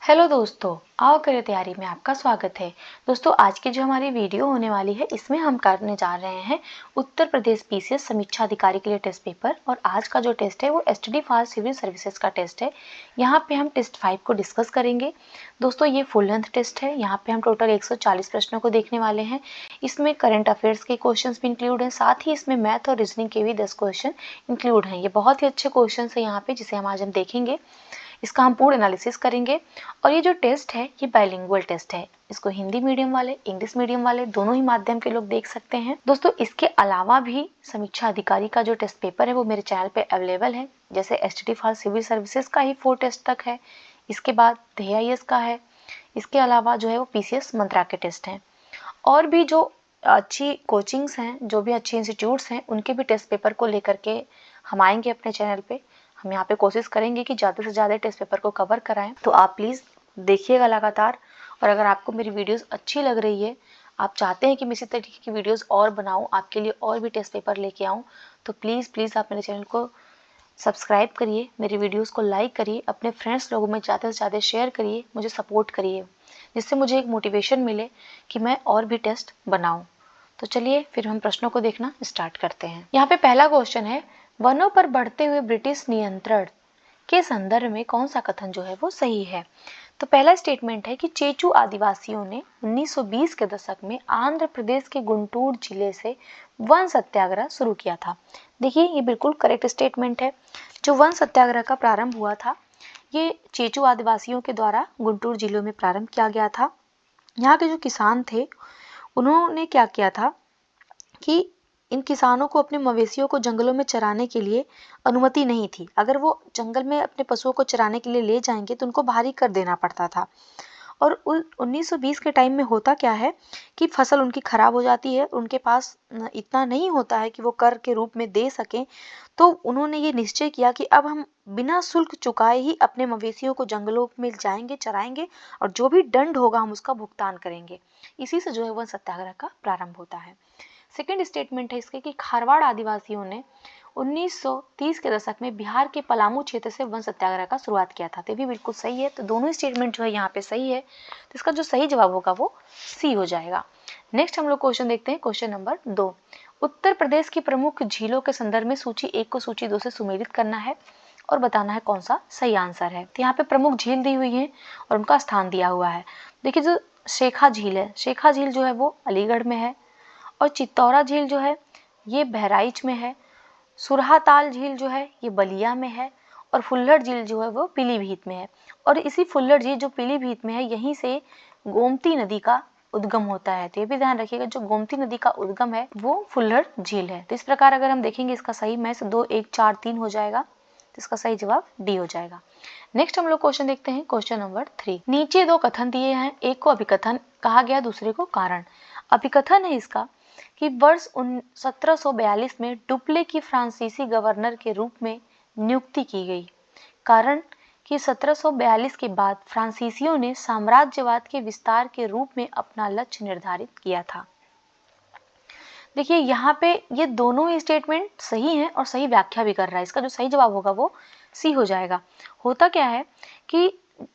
Hello दोस्तों, आओ करें तैयारी में आपका स्वागत है। दोस्तों, आज की जो हमारी वीडियो होने वाली है इसमें हम करने जा रहे हैं उत्तर प्रदेश पीसीएस समीक्षा अधिकारी के लिए टेस्ट पेपर। और आज का जो टेस्ट है वो एसटीडी फॉर सिविल सर्विसेज का टेस्ट है। यहाँ पे हम टेस्ट 5 को डिस्कस करेंगे। दोस्तों, ये फुल लेंथ टेस्ट है। यहाँ पे हम टोटल 140 प्रश्नों को देखने वाले हैं। इसमें करंट अफेयर्स के क्वेश्चन भी इंक्लूड हैं, साथ ही इसमें मैथ और रीजनिंग के भी 10 क्वेश्चन इंक्लूड हैं। ये बहुत ही अच्छे क्वेश्चन है यहाँ पे, जिसे आज हम देखेंगे। इसका हम पूर्ण एनालिसिस करेंगे। और ये जो टेस्ट है ये बाइलिंगुअल टेस्ट है। इसको हिंदी मीडियम वाले, इंग्लिश मीडियम वाले, दोनों ही माध्यम के लोग देख सकते हैं। दोस्तों, इसके अलावा भी समीक्षा अधिकारी का जो टेस्ट पेपर है वो मेरे चैनल पे अवेलेबल है। जैसे एसटीडी फॉर सिविल सर्विसेज का ही 4 टेस्ट तक है, इसके बाद DIS का है, इसके अलावा जो है वो PCS मंत्रा के टेस्ट हैं। और भी जो अच्छी कोचिंग्स हैं, जो भी अच्छे इंस्टीट्यूट्स हैं, उनके भी टेस्ट पेपर को लेकर के हम आएंगे अपने चैनल पे। हम यहाँ पे कोशिश करेंगे कि ज़्यादा से ज़्यादा टेस्ट पेपर को कवर कराएं। तो आप प्लीज़ देखिएगा लगातार। और अगर आपको मेरी वीडियोस अच्छी लग रही है, आप चाहते हैं कि मैं इसी तरीके की वीडियोस और बनाऊं, आपके लिए और भी टेस्ट पेपर लेके आऊं, तो प्लीज़ आप मेरे चैनल को सब्सक्राइब करिए, मेरी वीडियोस को लाइक करिए, अपने फ्रेंड्स लोगों में ज़्यादा से ज़्यादा शेयर करिए, मुझे सपोर्ट करिए, जिससे मुझे एक मोटिवेशन मिले कि मैं और भी टेस्ट बनाऊँ। तो चलिए फिर हम प्रश्नों को देखना स्टार्ट करते हैं। यहाँ पे पहला क्वेश्चन है, वनों पर बढ़ते हुए ब्रिटिश नियंत्रण के संदर्भ में कौन सा कथन जो है वो सही है। तो पहला स्टेटमेंट है कि चेचू आदिवासियों ने 1920 के दशक में आंध्र प्रदेश के गुंटूर जिले से वन सत्याग्रह शुरू किया था। देखिए, ये बिल्कुल करेक्ट स्टेटमेंट है। जो वन सत्याग्रह का प्रारंभ हुआ था ये चेचू आदिवासियों के द्वारा गुंटूर जिलों में प्रारंभ किया गया था। यहाँ के जो किसान थे उन्होंने क्या किया था कि इन किसानों को अपने मवेशियों को जंगलों में चराने के लिए अनुमति नहीं थी। अगर वो जंगल में अपने पशुओं को चराने के लिए ले जाएंगे तो उनको भारी कर देना पड़ता था। और 1920 के टाइम में होता क्या है कि फसल उनकी खराब हो जाती है, उनके पास इतना नहीं होता है कि वो कर के रूप में दे सकें। तो उन्होंने ये निश्चय किया कि अब हम बिना शुल्क चुकाए ही अपने मवेशियों को जंगलों में जाएंगे, चराएंगे, और जो भी दंड होगा हम उसका भुगतान करेंगे। इसी से जो है वन सत्याग्रह का प्रारंभ होता है। सेकेंड स्टेटमेंट है इसके कि खारवाड़ आदिवासियों ने 1930 के दशक में बिहार के पलामू क्षेत्र से वन सत्याग्रह का शुरुआत किया था। तो भी बिल्कुल सही है। तो दोनों स्टेटमेंट जो है यहाँ पे सही है। तो इसका जो सही जवाब होगा वो सी हो जाएगा। नेक्स्ट हम लोग क्वेश्चन देखते हैं, क्वेश्चन नंबर 2। उत्तर प्रदेश की प्रमुख झीलों के संदर्भ में सूची 1 को सूची 2 से सुमेलित करना है और बताना है कौन सा सही आंसर है। तो यहाँ पे प्रमुख झील दी हुई है और उनका स्थान दिया हुआ है। देखिए, जो शेखा झील है, शेखा झील जो है वो अलीगढ़ में है। और चित्तौरा झील जो है ये बहराइच में है। सुरहाताल झील जो है ये बलिया में है। और फुल्लर झील जो है वो पीलीभीत में है। और इसी फुल्लर झील जो पीलीभीत में है, यहीं से गोमती नदी का उद्गम होता है। तो ये भी ध्यान रखिएगा, जो गोमती नदी का उद्गम है वो फुल्लर झील है। तो इस प्रकार अगर हम देखेंगे इसका सही में 2 1 4 3 हो जाएगा। तो इसका सही जवाब डी हो जाएगा। नेक्स्ट हम लोग क्वेश्चन देखते हैं, क्वेश्चन नंबर 3। नीचे 2 कथन दिए हैं, एक को अभिकथन कहा गया, दूसरे को कारण। अभिकथन है इसका कि वर्ष 1742 में डुप्ले की फ्रांसीसी गवर्नर के रूप में नियुक्ति की गई। कारण कि 1742 के बाद फ्रांसीसियों ने साम्राज्यवाद के विस्तार के रूप में अपना लक्ष्य निर्धारित किया था। देखिए, यहाँ पे ये दोनों ही स्टेटमेंट सही हैं और सही व्याख्या भी कर रहा है। इसका जो सही जवाब होगा वो सी हो जाएगा। होता क्या है कि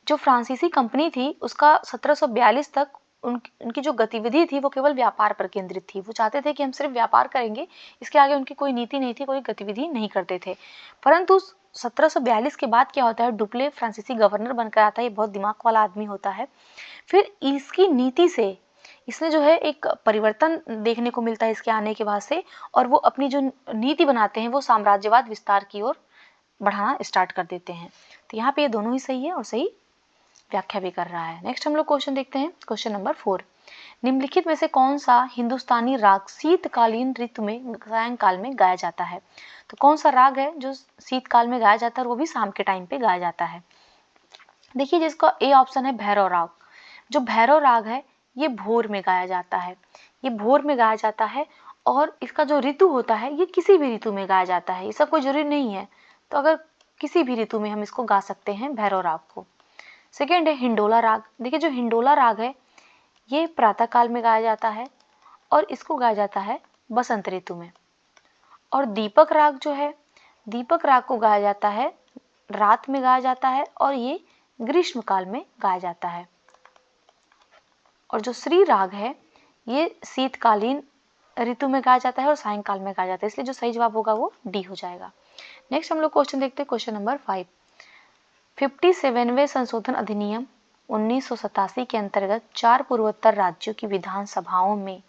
जो फ्रांसीसी कंपनी थी उसका 1742 तक उनकी जो गतिविधि थी वो केवल व्यापार पर केंद्रित थी। वो चाहते थे कि हम सिर्फ व्यापार करेंगे, इसके आगे उनकी कोई नीति नहीं थी, कोई गतिविधि नहीं करते थे। परंतु 1742 के बाद क्या होता है, डुप्ले फ्रांसीसी गवर्नर बनकर आता है। ये बहुत दिमाग वाला आदमी होता है। फिर इसकी नीति से इसमें जो है एक परिवर्तन देखने को मिलता है इसके आने के बाद से। और वो अपनी जो नीति बनाते हैं वो साम्राज्यवाद विस्तार की ओर बढ़ाना स्टार्ट कर देते हैं। तो यहाँ पे ये दोनों ही सही है और सही व्याख्या भी कर रहा है। नेक्स्ट हम लोग क्वेश्चन देखते हैं, क्वेश्चन नंबर 4। निम्नलिखित में से कौन सा हिंदुस्तानी राग शीतकालीन ऋतु में सायंकाल में गाया जाता है। तो कौन सा राग है जो शीतकाल में गाया जाता है और वो भी शाम के टाइम पे गाया जाता है। देखिए, जिसका ए ऑप्शन है भैरव राग। जो भैरव राग है ये भोर में गाया जाता है। ये भोर में गाया जाता है और इसका जो ऋतु होता है ये किसी भी ऋतु में गाया जाता है। इसका कोई जरूरी नहीं है। तो अगर किसी भी ऋतु में हम इसको गा सकते हैं भैरव राग को। सेकेंड है हिंडोला राग। देखिए, जो हिंडोला राग है ये प्रातः काल में गाया जाता है और इसको गाया जाता है बसंत ऋतु में। और दीपक राग जो है, दीपक राग को गाया जाता है रात में गाया जाता है और ये ग्रीष्म काल में गाया जाता है। और जो श्री राग है ये शीतकालीन ऋतु में गाया जाता है और सायंकाल में गाया जाता है, इसलिए जो सही जवाब होगा वो डी हो जाएगा। नेक्स्ट हम लोग क्वेश्चन देखते हैं, क्वेश्चन नंबर 5। 57वें संशोधन अधिनियम 1987 के अंतर्गत 4 पूर्वोत्तर राज्यों की विधानसभाओं में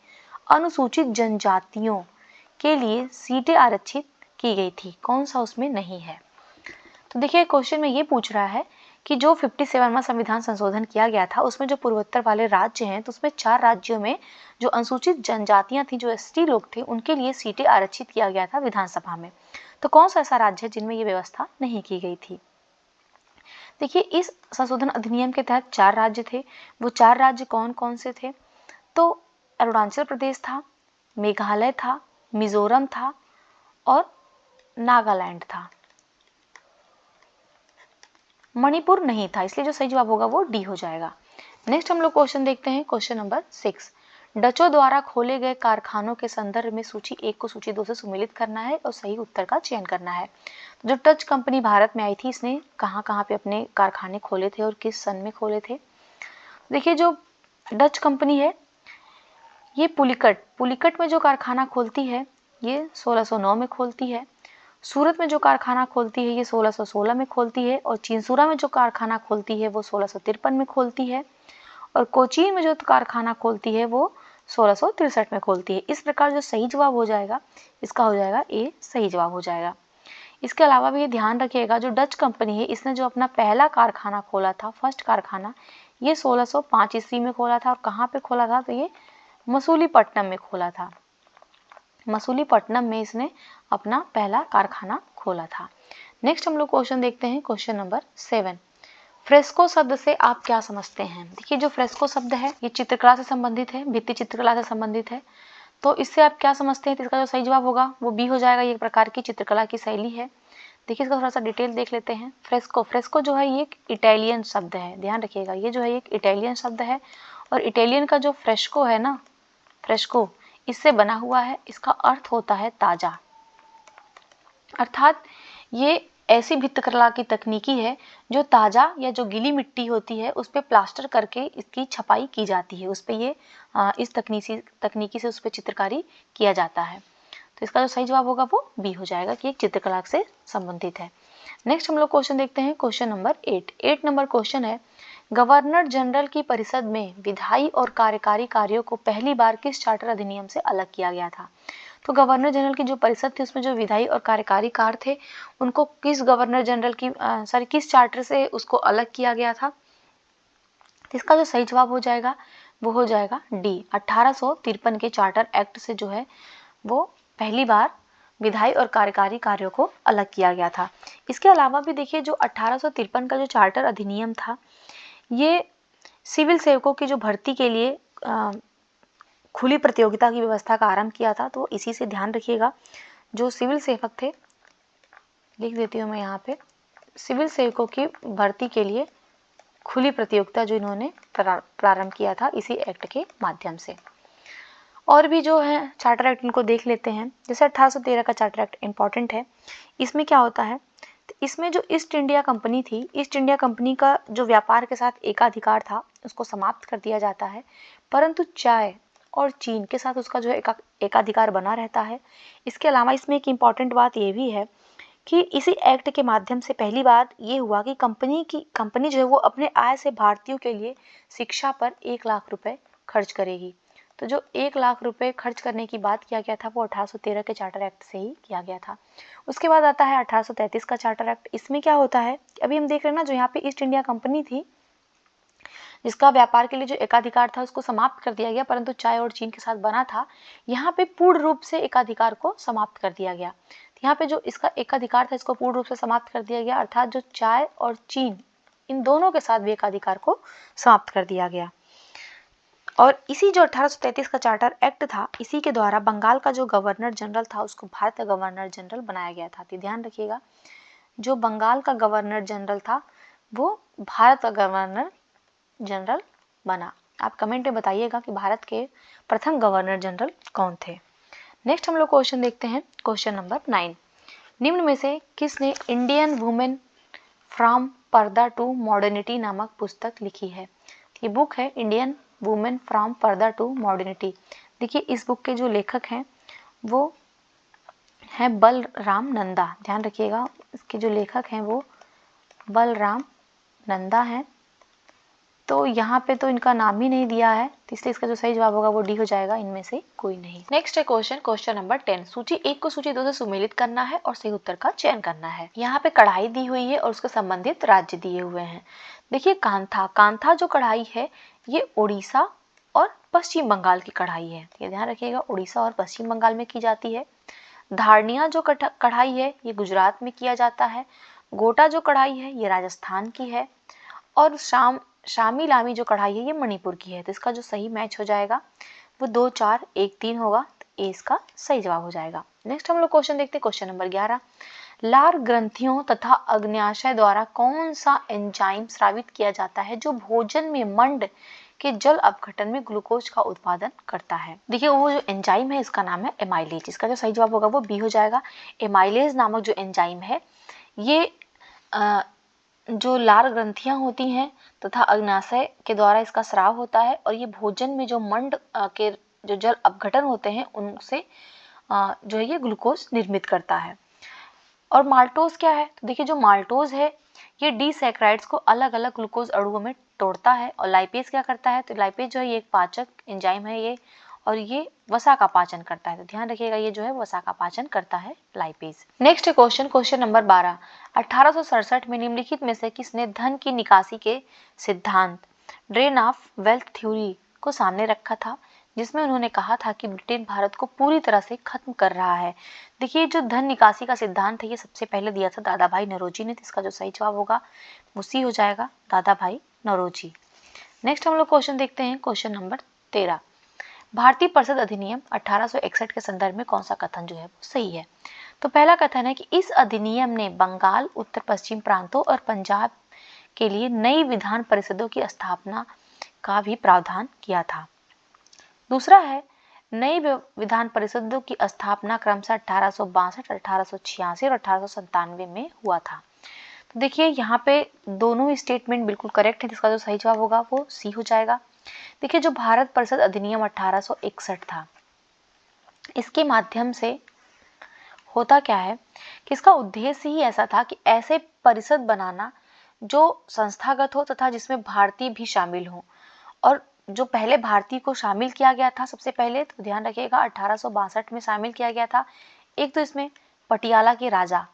अनुसूचित जनजातियों के लिए सीटें आरक्षित की गई थी, कौन सा उसमें नहीं है? तो देखिए क्वेश्चन में ये पूछ रहा है कि जो 57वां संविधान संशोधन किया गया था उसमें जो पूर्वोत्तर वाले राज्य हैं तो उसमें 4 राज्यों में जो अनुसूचित जनजातियां थी, जो एसटी लोग थे, उनके लिए सीटें आरक्षित किया गया था विधानसभा में। तो कौन सा ऐसा राज्य है जिनमें ये व्यवस्था नहीं की गई थी? देखिए इस संशोधन अधिनियम के तहत 4 राज्य थे। वो 4 राज्य कौन कौन से थे? तो अरुणाचल प्रदेश था, मेघालय था, मिजोरम था और नागालैंड था। मणिपुर नहीं था, इसलिए जो सही जवाब होगा वो डी हो जाएगा। नेक्स्ट हम लोग क्वेश्चन देखते हैं, क्वेश्चन नंबर 6। डचों द्वारा खोले गए कारखानों के संदर्भ में सूची 1 को सूची 2 से सुमेलित करना है और सही उत्तर का चयन करना है। तो जब डच कंपनी भारत में आई थी, इसने कहाँ कहाँ पे अपने कारखाने खोले थे और किस सन में खोले थे? देखिए जो डच कंपनी है ये पुलिकट में जो कारखाना खोलती है ये 1609 में खोलती है। सूरत में जो कारखाना खोलती है ये 1616 में खोलती है और चिंसूरा में जो कारखाना खोलती है वो 1653 में खोलती है और कोचीन में जो कारखाना खोलती है वो 1663 में खोलती है। इस प्रकार जो सही जवाब हो जाएगा इसका हो जाएगा ए, सही जवाब हो जाएगा। इसके अलावा भी ये ध्यान रखिएगा जो डच कंपनी है इसने जो अपना पहला कारखाना खोला था, फर्स्ट कारखाना, ये 1605 ईस्वी में खोला था और कहाँ पे खोला था? तो ये मसूलीपट्टनम में खोला था। मसूलीपट्टनम में इसने अपना पहला कारखाना खोला था। नेक्स्ट हम लोग क्वेश्चन देखते हैं, क्वेश्चन नंबर 7। फ्रेस्को शब्द से आप क्या समझते हैं? देखिए जो फ्रेस्को शब्द है ये चित्रकला से संबंधित है, भित्ति चित्रकला से संबंधित है। तो इससे आप क्या समझते हैं? तो इसका जो सही जवाब होगा वो बी हो जाएगा। ये एक प्रकार की चित्रकला की शैली है। देखिए इसका थोड़ा सा डिटेल देख लेते हैं। फ्रेस्को जो है ये एक इटालियन शब्द है, ध्यान रखिएगा। ये जो है एक इटालियन शब्द है और इटालियन का जो फ्रेस्को है ना, फ्रेस्को इससे बना हुआ है। इसका अर्थ होता है ताजा, अर्थात ये ऐसी भित्तिकला की तकनीकी है जो ताजा या जो गीली मिट्टी होती है उस पर प्लास्टर करके इसकी छपाई की जाती है। उस पर ये इस तकनीकी से उस पर चित्रकारी किया जाता है। तो इसका जो सही जवाब होगा वो बी हो जाएगा कि एक चित्रकला से संबंधित है। नेक्स्ट हम लोग क्वेश्चन देखते हैं, क्वेश्चन नंबर 8 नंबर क्वेश्चन है, गवर्नर जनरल की परिषद में विधायी और कार्यकारी कार्यों को पहली बार किस चार्टर अधिनियम से अलग किया गया था? तो गवर्नर जनरल की जो परिषद थी उसमें जो विधायी और कार्यकारी कार्य थे उनको किस गवर्नर जनरल की किस चार्टर से उसको अलग किया गया था? तो इसका जो सही जवाब हो जाएगा वो हो जाएगा डी, 1853 के चार्टर एक्ट से जो है वो पहली बार विधायी और कार्यकारी कार्यों को अलग किया गया था। इसके अलावा भी देखिए जो 1853 का जो चार्टर अधिनियम था ये सिविल सेवकों की जो भर्ती के लिए खुली प्रतियोगिता की व्यवस्था का आरंभ किया था। तो इसी से ध्यान रखिएगा जो सिविल सेवक थे, लिख देती हूँ मैं यहाँ पे, सिविल सेवकों की भर्ती के लिए खुली प्रतियोगिता जो इन्होंने प्रारंभ किया था इसी एक्ट के माध्यम से। और भी जो है चार्टर एक्ट इनको देख लेते हैं। जैसे 1813 का चार्टर एक्ट इंपॉर्टेंट है। इसमें क्या होता है, तो इसमें जो ईस्ट इंडिया कंपनी थी, ईस्ट इंडिया कंपनी का जो व्यापार के साथ एकाधिकार था उसको समाप्त कर दिया जाता है, परंतु चाय और चीन के साथ उसका जो एकाधिकार बना रहता है। इसके अलावा इसमें एक इम्पॉर्टेंट बात ये भी है कि इसी एक्ट के माध्यम से पहली बार ये हुआ कि कंपनी जो है वो अपने आय से भारतीयों के लिए शिक्षा पर 1 लाख रुपए खर्च करेगी। तो जो 1 लाख रुपए खर्च करने की बात किया गया था वो 1813 के चार्टर एक्ट से ही किया गया था। उसके बाद आता है 1833 का चार्टर एक्ट। इसमें क्या होता है, अभी हम देख रहे हैं ना, जो यहाँ पे ईस्ट इंडिया कंपनी थी जिसका व्यापार के लिए जो एकाधिकार था उसको समाप्त कर दिया गया, परंतु चाय और चीन के साथ बना था, यहाँ पे पूर्ण रूप से एकाधिकार को समाप्त कर दिया गया। यहाँ पे जो इसका एकाधिकार था इसको पूर्ण रूप से समाप्त कर दिया गया, अर्थात जो चाय और चीन इन दोनों के साथ भी एकाधिकार को समाप्त कर दिया गया। और इसी जो 1833 का चार्टर एक्ट था इसी के द्वारा बंगाल का जो गवर्नर जनरल था उसको भारत का गवर्नर जनरल बनाया गया था। तो ध्यान रखिएगा जो बंगाल का गवर्नर जनरल था वो भारत का गवर्नर जनरल बना। आप कमेंट में बताइएगा कि भारत के प्रथम गवर्नर जनरल कौन थे। नेक्स्ट हम लोग क्वेश्चन देखते हैं, क्वेश्चन नंबर 9। निम्न में से किसने इंडियन वुमेन फ्रॉम पर्दा टू मॉडर्निटी नामक पुस्तक लिखी है? ये बुक है इंडियन वुमेन फ्रॉम पर्दा टू मॉडर्निटी। देखिए इस बुक के जो लेखक हैं वो है बलराम नंदा। ध्यान रखिएगा, इसके जो लेखक हैं वो बलराम नंदा हैं। तो यहाँ पे तो इनका नाम ही नहीं दिया है, तो इसलिए इसका जो सही जवाब होगा वो डी हो जाएगा, इनमें से कोई नहीं। नेक्स्ट है क्वेश्चन नंबर 10। सूची 1 को सूची 2 से सुमेलित करना है और सही उत्तर का चयन करना है। यहाँ पे कढ़ाई दी हुई है और उसके संबंधित राज्य दिए हुए हैं। देखिए कांथा जो कढ़ाई है ये उड़ीसा और पश्चिम बंगाल की कढ़ाई है, ये ध्यान रखिएगा, उड़ीसा और पश्चिम बंगाल में की जाती है। धारनिया जो कढ़ाई है ये गुजरात में किया जाता है। गोटा जो कढ़ाई है ये राजस्थान की है। और शामी लामी जो कढ़ाई है ये मणिपुर की है। तो इसका जो सही मैच हो जाएगा वो 2, 4, 1, 3 होगा, तो ए इसका सही जवाब हो जाएगा। नेक्स्ट हम लोग क्वेश्चन देखते हैं, क्वेश्चन नंबर 11। लार ग्रंथियों तथा अग्न्याशय द्वारा कौन सा एंजाइम स्रावित किया जाता है जो भोजन में मंड के जल अपघटन में ग्लूकोज का उत्पादन करता है? देखिए वो जो एंजाइम है इसका नाम है एमाइलेज। इसका जो सही जवाब होगा वो बी हो जाएगा। एमाइलेज नामक जो एंजाइम है ये जो लार ग्रंथियां होती हैं तथा अग्न्याशय के द्वारा इसका स्राव होता है और ये भोजन में जो मंड के जो जल अपघटन होते हैं उनसे जो है ये ग्लूकोज निर्मित करता है। और माल्टोज क्या है? तो देखिए जो माल्टोज है ये डिसैकराइड्स को अलग अलग ग्लूकोज अणुओं में तोड़ता है। और लाइपेज क्या करता है? तो लाइपेज जो है ये एक पाचक एंजाइम है ये, और ये वसा का पाचन करता है। तो ध्यान रखिएगा ये जो है वसा का पाचन करता है लाइपेज। Next question number 12। 1867 में निम्नलिखित में से किसने धन की निकासी के सिद्धांत ड्रेन ऑफ वेल्थ थ्योरी को सामने रखा था, जिसमें उन्होंने कहा था कि ब्रिटेन भारत को पूरी तरह से खत्म कर रहा है? देखिए जो धन निकासी का सिद्धांत है ये सबसे पहले दिया था दादा भाई नौरोजी ने। तो इसका जो सही जवाब होगा वो सी हो जाएगा, दादा भाई नौरोजी। नेक्स्ट हम लोग क्वेश्चन देखते हैं, क्वेश्चन नंबर 13। भारतीय परिषद अधिनियम 1861 के संदर्भ में कौन सा कथन जो है वो सही है? तो पहला कथन है कि इस अधिनियम ने बंगाल, उत्तर पश्चिम प्रांतों और पंजाब के लिए नई विधान परिषदों की स्थापना का भी प्रावधान किया था। दूसरा है नई विधान परिषदों की स्थापना क्रमशः 1862, 1886 और 1897 में हुआ था। तो देखिए यहाँ पे दोनों स्टेटमेंट बिल्कुल करेक्ट है, जिसका जो सही जवाब होगा वो सी हो जाएगा। देखिए जो भारत परिषद अधिनियम 1861 था, इसके माध्यम से होता क्या है कि इसका उद्देश्य ही ऐसा था कि ऐसे परिषद बनाना जो संस्थागत हो तथा जिसमें भारतीय भी शामिल हो। और जो पहले भारतीय को शामिल किया गया था सबसे पहले, तो ध्यान रखिएगा 1862 में शामिल किया गया था। एक तो इसमें पटियाला के राजा,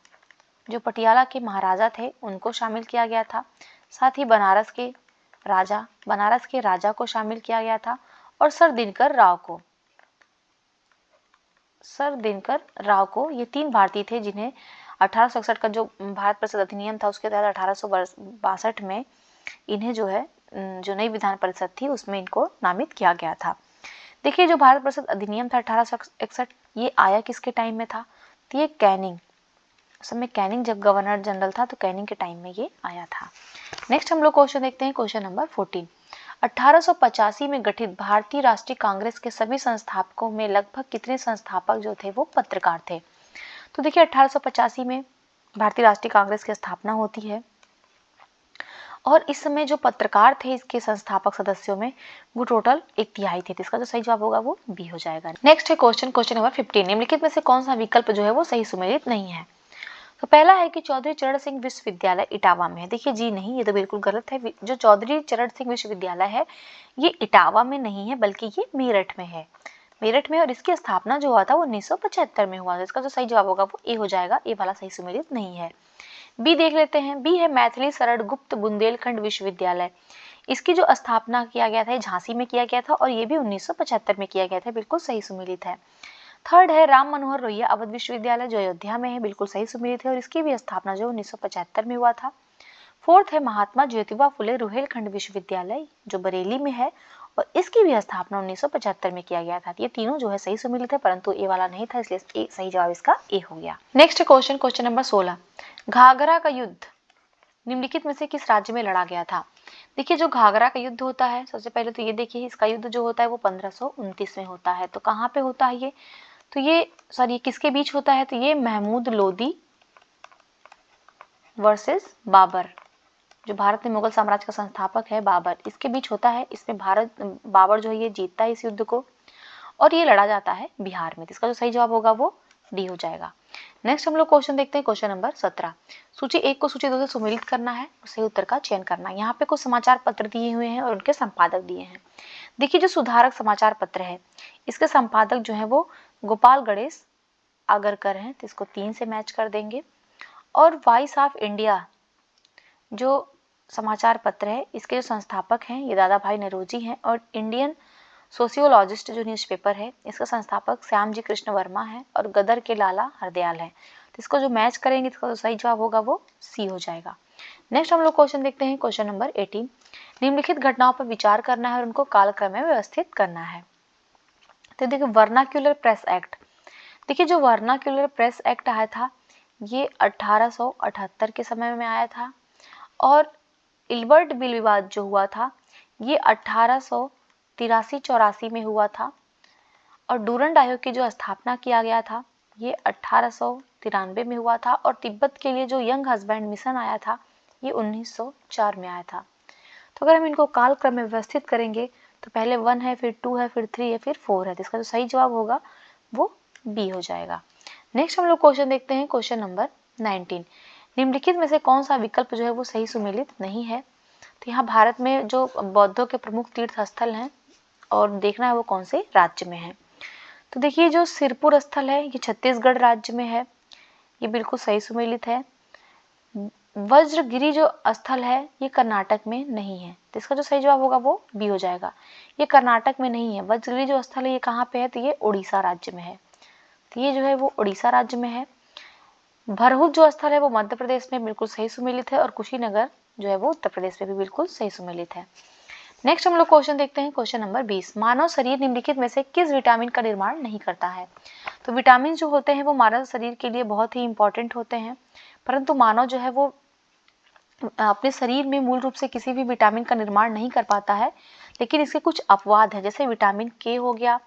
जो पटियाला के महाराजा थे उनको शामिल किया गया था। साथ ही बनारस के राजा को शामिल किया गया था। और सर दिनकर राव को, ये 3 भारतीय थे जिन्हें 1861 का जो भारत परिषद अधिनियम था उसके तहत 1862 में इन्हें जो है जो नई विधान परिषद थी उसमें इनको नामित किया गया था। देखिए जो भारत परिषद अधिनियम था 1861 ये आया किसके टाइम में था? तो ये कैनिंग, उस समय कैनिंग जब गवर्नर जनरल था तो कैनिंग के टाइम में ये आया था। नेक्स्ट हम लोग क्वेश्चन देखते हैं, क्वेश्चन नंबर 14। 1885 में गठित भारतीय राष्ट्रीय कांग्रेस के सभी संस्थापकों में लगभग कितने संस्थापक जो थे वो पत्रकार थे? तो देखिए 1885 में भारतीय राष्ट्रीय कांग्रेस की स्थापना होती है और इस समय जो पत्रकार थे इसके संस्थापक सदस्यों में वो टोटल 1/3 थे। तो इसका जो सही जवाब होगा वो बी हो जाएगा। नेक्स्ट है क्वेश्चन नंबर 15। निम्नलिखित में से कौन सा विकल्प जो है वो सही सुमेलित नहीं है? तो पहला है कि चौधरी चरण सिंह विश्वविद्यालय इटावा में है। देखिए जी नहीं, ये तो बिल्कुल गलत है। जो चौधरी चरण सिंह विश्वविद्यालय है ये इटावा में नहीं है बल्कि ये मेरठ में है, और इसकी स्थापना जो हुआ था वो 1975 में हुआ था। इसका जो सही जवाब होगा वो ए हो जाएगा, ए वाला सही सुमेलित नहीं है। बी देख लेते हैं, बी है मैथिली शरण गुप्त बुंदेलखंड विश्वविद्यालय। इसकी जो स्थापना किया गया था झांसी में किया गया था और ये भी 1975 में किया गया था, बिल्कुल सही सुमेलित है। थर्ड है राम मनोहर रोहिया अवध विश्वविद्यालय जो अयोध्या में है, बिल्कुल सही सुमेलित है और इसकी भी स्थापना जो 1975 में हुआ था। फोर्थ है महात्मा ज्योतिबा फुले रुहेलखंड विश्वविद्यालय जो बरेली में है और इसकी भी स्थापना 1975 में किया गया था। ये तीनों जो है सही सुमेलित है परंतु ए वाला नहीं था, इसलिए सही जवाब इसका ए हो गया। Next question number 16। घाघरा का युद्ध निम्नलिखित में से किस राज्य में लड़ा गया था? देखिए जो घाघरा का युद्ध होता है सबसे पहले तो ये देखिए इसका युद्ध जो होता है वो 1529 में होता है। तो कहाँ पे होता है ये? तो ये किसके बीच होता है? तो ये महमूद लोदी वर्सेस बाबर, जो भारत में मुगल साम्राज्य का संस्थापक है बाबर, इसके बीच होता है। इसमें बाबर जो है ये जीतता है इस युद्ध को, और ये लड़ा जाता है बिहार में। इसका जो सही जवाब होगा वो डी हो जाएगा। नेक्स्ट हम लोग क्वेश्चन देखते हैं, क्वेश्चन नंबर 17। सूची 1 को सूची 2 से सुमेलित करना है, सही उत्तर का चयन करना है। यहाँ पे कुछ समाचार पत्र दिए हुए हैं और उनके संपादक दिए हैं। देखिए जो सुधारक समाचार पत्र है, इसके संपादक जो है वो गोपाल गणेश आगरकर हैं, तो इसको 3 से मैच कर देंगे। और वॉइस ऑफ इंडिया जो समाचार पत्र है, इसके जो संस्थापक हैं ये दादा भाई नौरोजी हैं। और इंडियन सोशियोलॉजिस्ट जो न्यूज़पेपर है, इसका संस्थापक श्याम जी कृष्ण वर्मा है और गदर के लाला हरदयाल है। तो इसको जो मैच करेंगे, इसका जो सही जवाब होगा वो सी हो जाएगा। नेक्स्ट हम लोग क्वेश्चन देखते हैं, क्वेश्चन नंबर 18। निम्नलिखित घटनाओं पर विचार करना है और उनको कालक्रम में व्यवस्थित करना है। तो देखिए वर्नाक्यूलर प्रेस एक्ट, देखिए जो वर्नाक्यूलर प्रेस एक्ट आया था ये 1878 के समय में आया था। और इल्बर्ट बिल विवाद जो हुआ था ये 1883-84 में हुआ था। और डूरंड आयोग की जो स्थापना किया गया था ये 1893 में हुआ था। और तिब्बत के लिए जो यंग हस्बैंड मिशन आया था ये 1904 में आया था। तो अगर हम इनको कालक्रम में व्यवस्थित करेंगे तो पहले 1 है, फिर 2 है, फिर 3 है, फिर 4 है। तो इसका जो सही जवाब होगा वो बी हो जाएगा। नेक्स्ट हम लोग क्वेश्चन देखते हैं, क्वेश्चन नंबर 19। निम्नलिखित में से कौन सा विकल्प जो है वो सही सुमेलित नहीं है। तो यहाँ भारत में जो बौद्धों के प्रमुख तीर्थ स्थल हैं और देखना है वो कौन से राज्य में है। तो देखिए जो सिरपुर स्थल है ये छत्तीसगढ़ राज्य में है, ये बिल्कुल सही सुमेलित है। वज्रगिरी जो स्थल है ये कर्नाटक में नहीं है, तो इसका जो सही जवाब होगा वो बी हो जाएगा। ये कर्नाटक में नहीं है। वज्रगिरी जो स्थल है ये कहाँ पे है, तो ये उड़ीसा राज्य में है। तो ये जो है वो उड़ीसा राज्य में है। भरहुत जो स्थल है वो मध्य प्रदेश में बिल्कुल सही सुमेलित है। और कुशीनगर जो है वो उत्तर प्रदेश में भी बिल्कुल सही सुमेलित है। नेक्स्ट हम लोग क्वेश्चन देखते हैं, क्वेश्चन नंबर 20। मानव शरीर निम्नलिखित में से किस विटामिन का निर्माण नहीं करता है। तो विटामिन जो होते हैं वो मानव शरीर के लिए बहुत ही इंपॉर्टेंट होते हैं, परंतु मानव जो है वो अपने शरीर में मूल रूप से किसी भी विटामिन का निर्माण नहीं कर पाता है। लेकिन इसके कुछ अपवाद हैं, जैसे विटामिन के हो गया,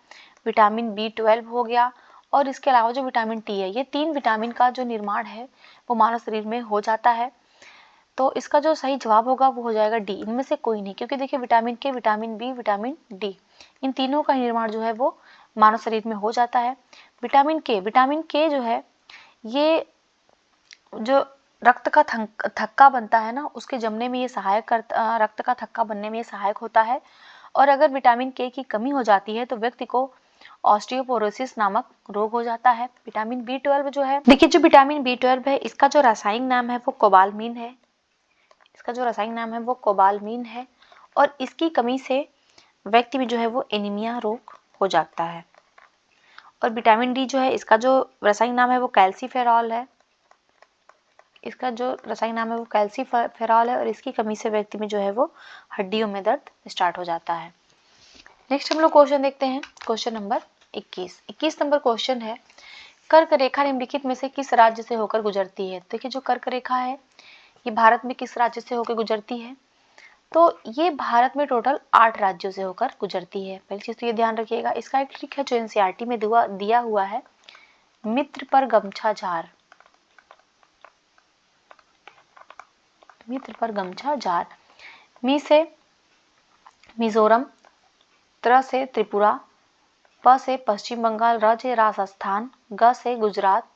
विटामिन B12 हो गया, और इसके अलावा जो विटामिन टी है, ये 3 विटामिन का जो निर्माण है वो मानव शरीर में हो जाता है। तो इसका जो सही जवाब होगा वो हो जाएगा डी, इनमें से कोई नहीं। क्योंकि देखिए विटामिन के, विटामिन बी, विटामिन डी, इन तीनों का निर्माण जो है वो मानव शरीर में हो जाता है। विटामिन के जो है ये जो रक्त का थक्का बनता है ना, उसके जमने में ये सहायक करता, रक्त का थक्का बनने में ये सहायक होता है। और अगर विटामिन के की कमी हो जाती है तो व्यक्ति को ऑस्टियोपोरोसिस नामक रोग हो जाता है। विटामिन B12 जो है, देखिए जो विटामिन B12 है इसका जो रासायनिक नाम है वो कोबालमीन है। इसका जो रासायनिक नाम है वो कोबालमीन है। और इसकी कमी से व्यक्ति में जो है वो एनीमिया रोग हो जाता है। और विटामिन डी जो है इसका जो रासायनिक नाम है वो कैल्सीफेरॉल है। इसका जो रासायनिक नाम है वो कैल्सीफेरॉल है। और इसकी कमी से व्यक्ति में जो है वो हड्डियों में दर्द स्टार्ट हो जाता है। नेक्स्ट हम लोग क्वेश्चन देखते हैं, क्वेश्चन नंबर 21। 21 नंबर क्वेश्चन है, कर्क रेखा निम्नलिखित में से किस राज्य से होकर गुजरती है। देखिए जो कर्क रेखा है ये भारत में किस राज्य से होकर गुजरती है। तो ये भारत में टोटल 8 राज्यों से होकर गुजरती है। पहली चीज तो ये ध्यान रखिएगा। इसका एक ट्रिक है जो एनसीईआरटी में दिया हुआ है, मित्र पर गमछा झार। मित्र पर गमछा झार। मी से मिजोरम, त्र से त्रिपुरा, प से पश्चिम बंगाल, र से राजस्थान, ग से गुजरात,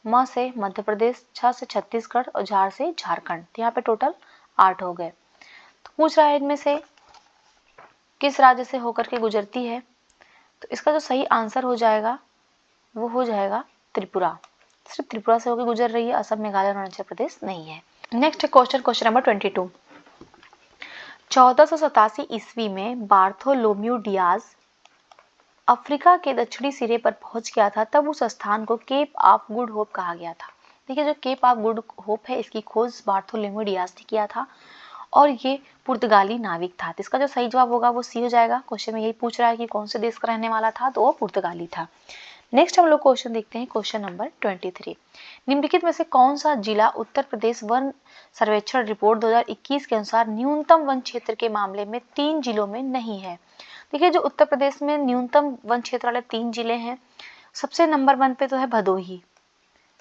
म से मध्य प्रदेश, छ से छत्तीसगढ़ और झार से झारखंड। तो यहाँ पे टोटल 8 हो गए। तो पूछ रहा है इनमें से किस राज्य से होकर के गुजरती है। तो इसका जो सही आंसर हो जाएगा वो हो जाएगा त्रिपुरा। सिर्फ त्रिपुरा से होकर गुजर रही है, असम, मेघालय और अरुणाचल प्रदेश नहीं है। Next question, question number 22। 1487 ईस्वी में बार्थोलोम्यू डियाज अफ्रीका के दक्षिणी सिरे पर पहुंच गया था, तब उस स्थान को केप ऑफ गुड होप कहा गया था। देखिए जो केप ऑफ गुड होप है इसकी खोज बार्थोलोम्यू डियाज ने किया था और ये पुर्तगाली नाविक था। तो इसका जो सही जवाब होगा वो सी हो जाएगा। क्वेश्चन में यही पूछ रहा है कि कौन से देश का रहने वाला था, तो वो पुर्तगाली था। नेक्स्ट हम लोग क्वेश्चन देखते हैं, क्वेश्चन नंबर 23। निम्नलिखित में से कौन सा जिला उत्तर प्रदेश वन सर्वेक्षण रिपोर्ट 2021 के अनुसार न्यूनतम वन क्षेत्र के मामले में 3 जिलों में नहीं है। देखिए जो उत्तर प्रदेश में न्यूनतम वन क्षेत्र वाले 3 जिले हैं, सबसे नंबर 1 पे तो है भदोही।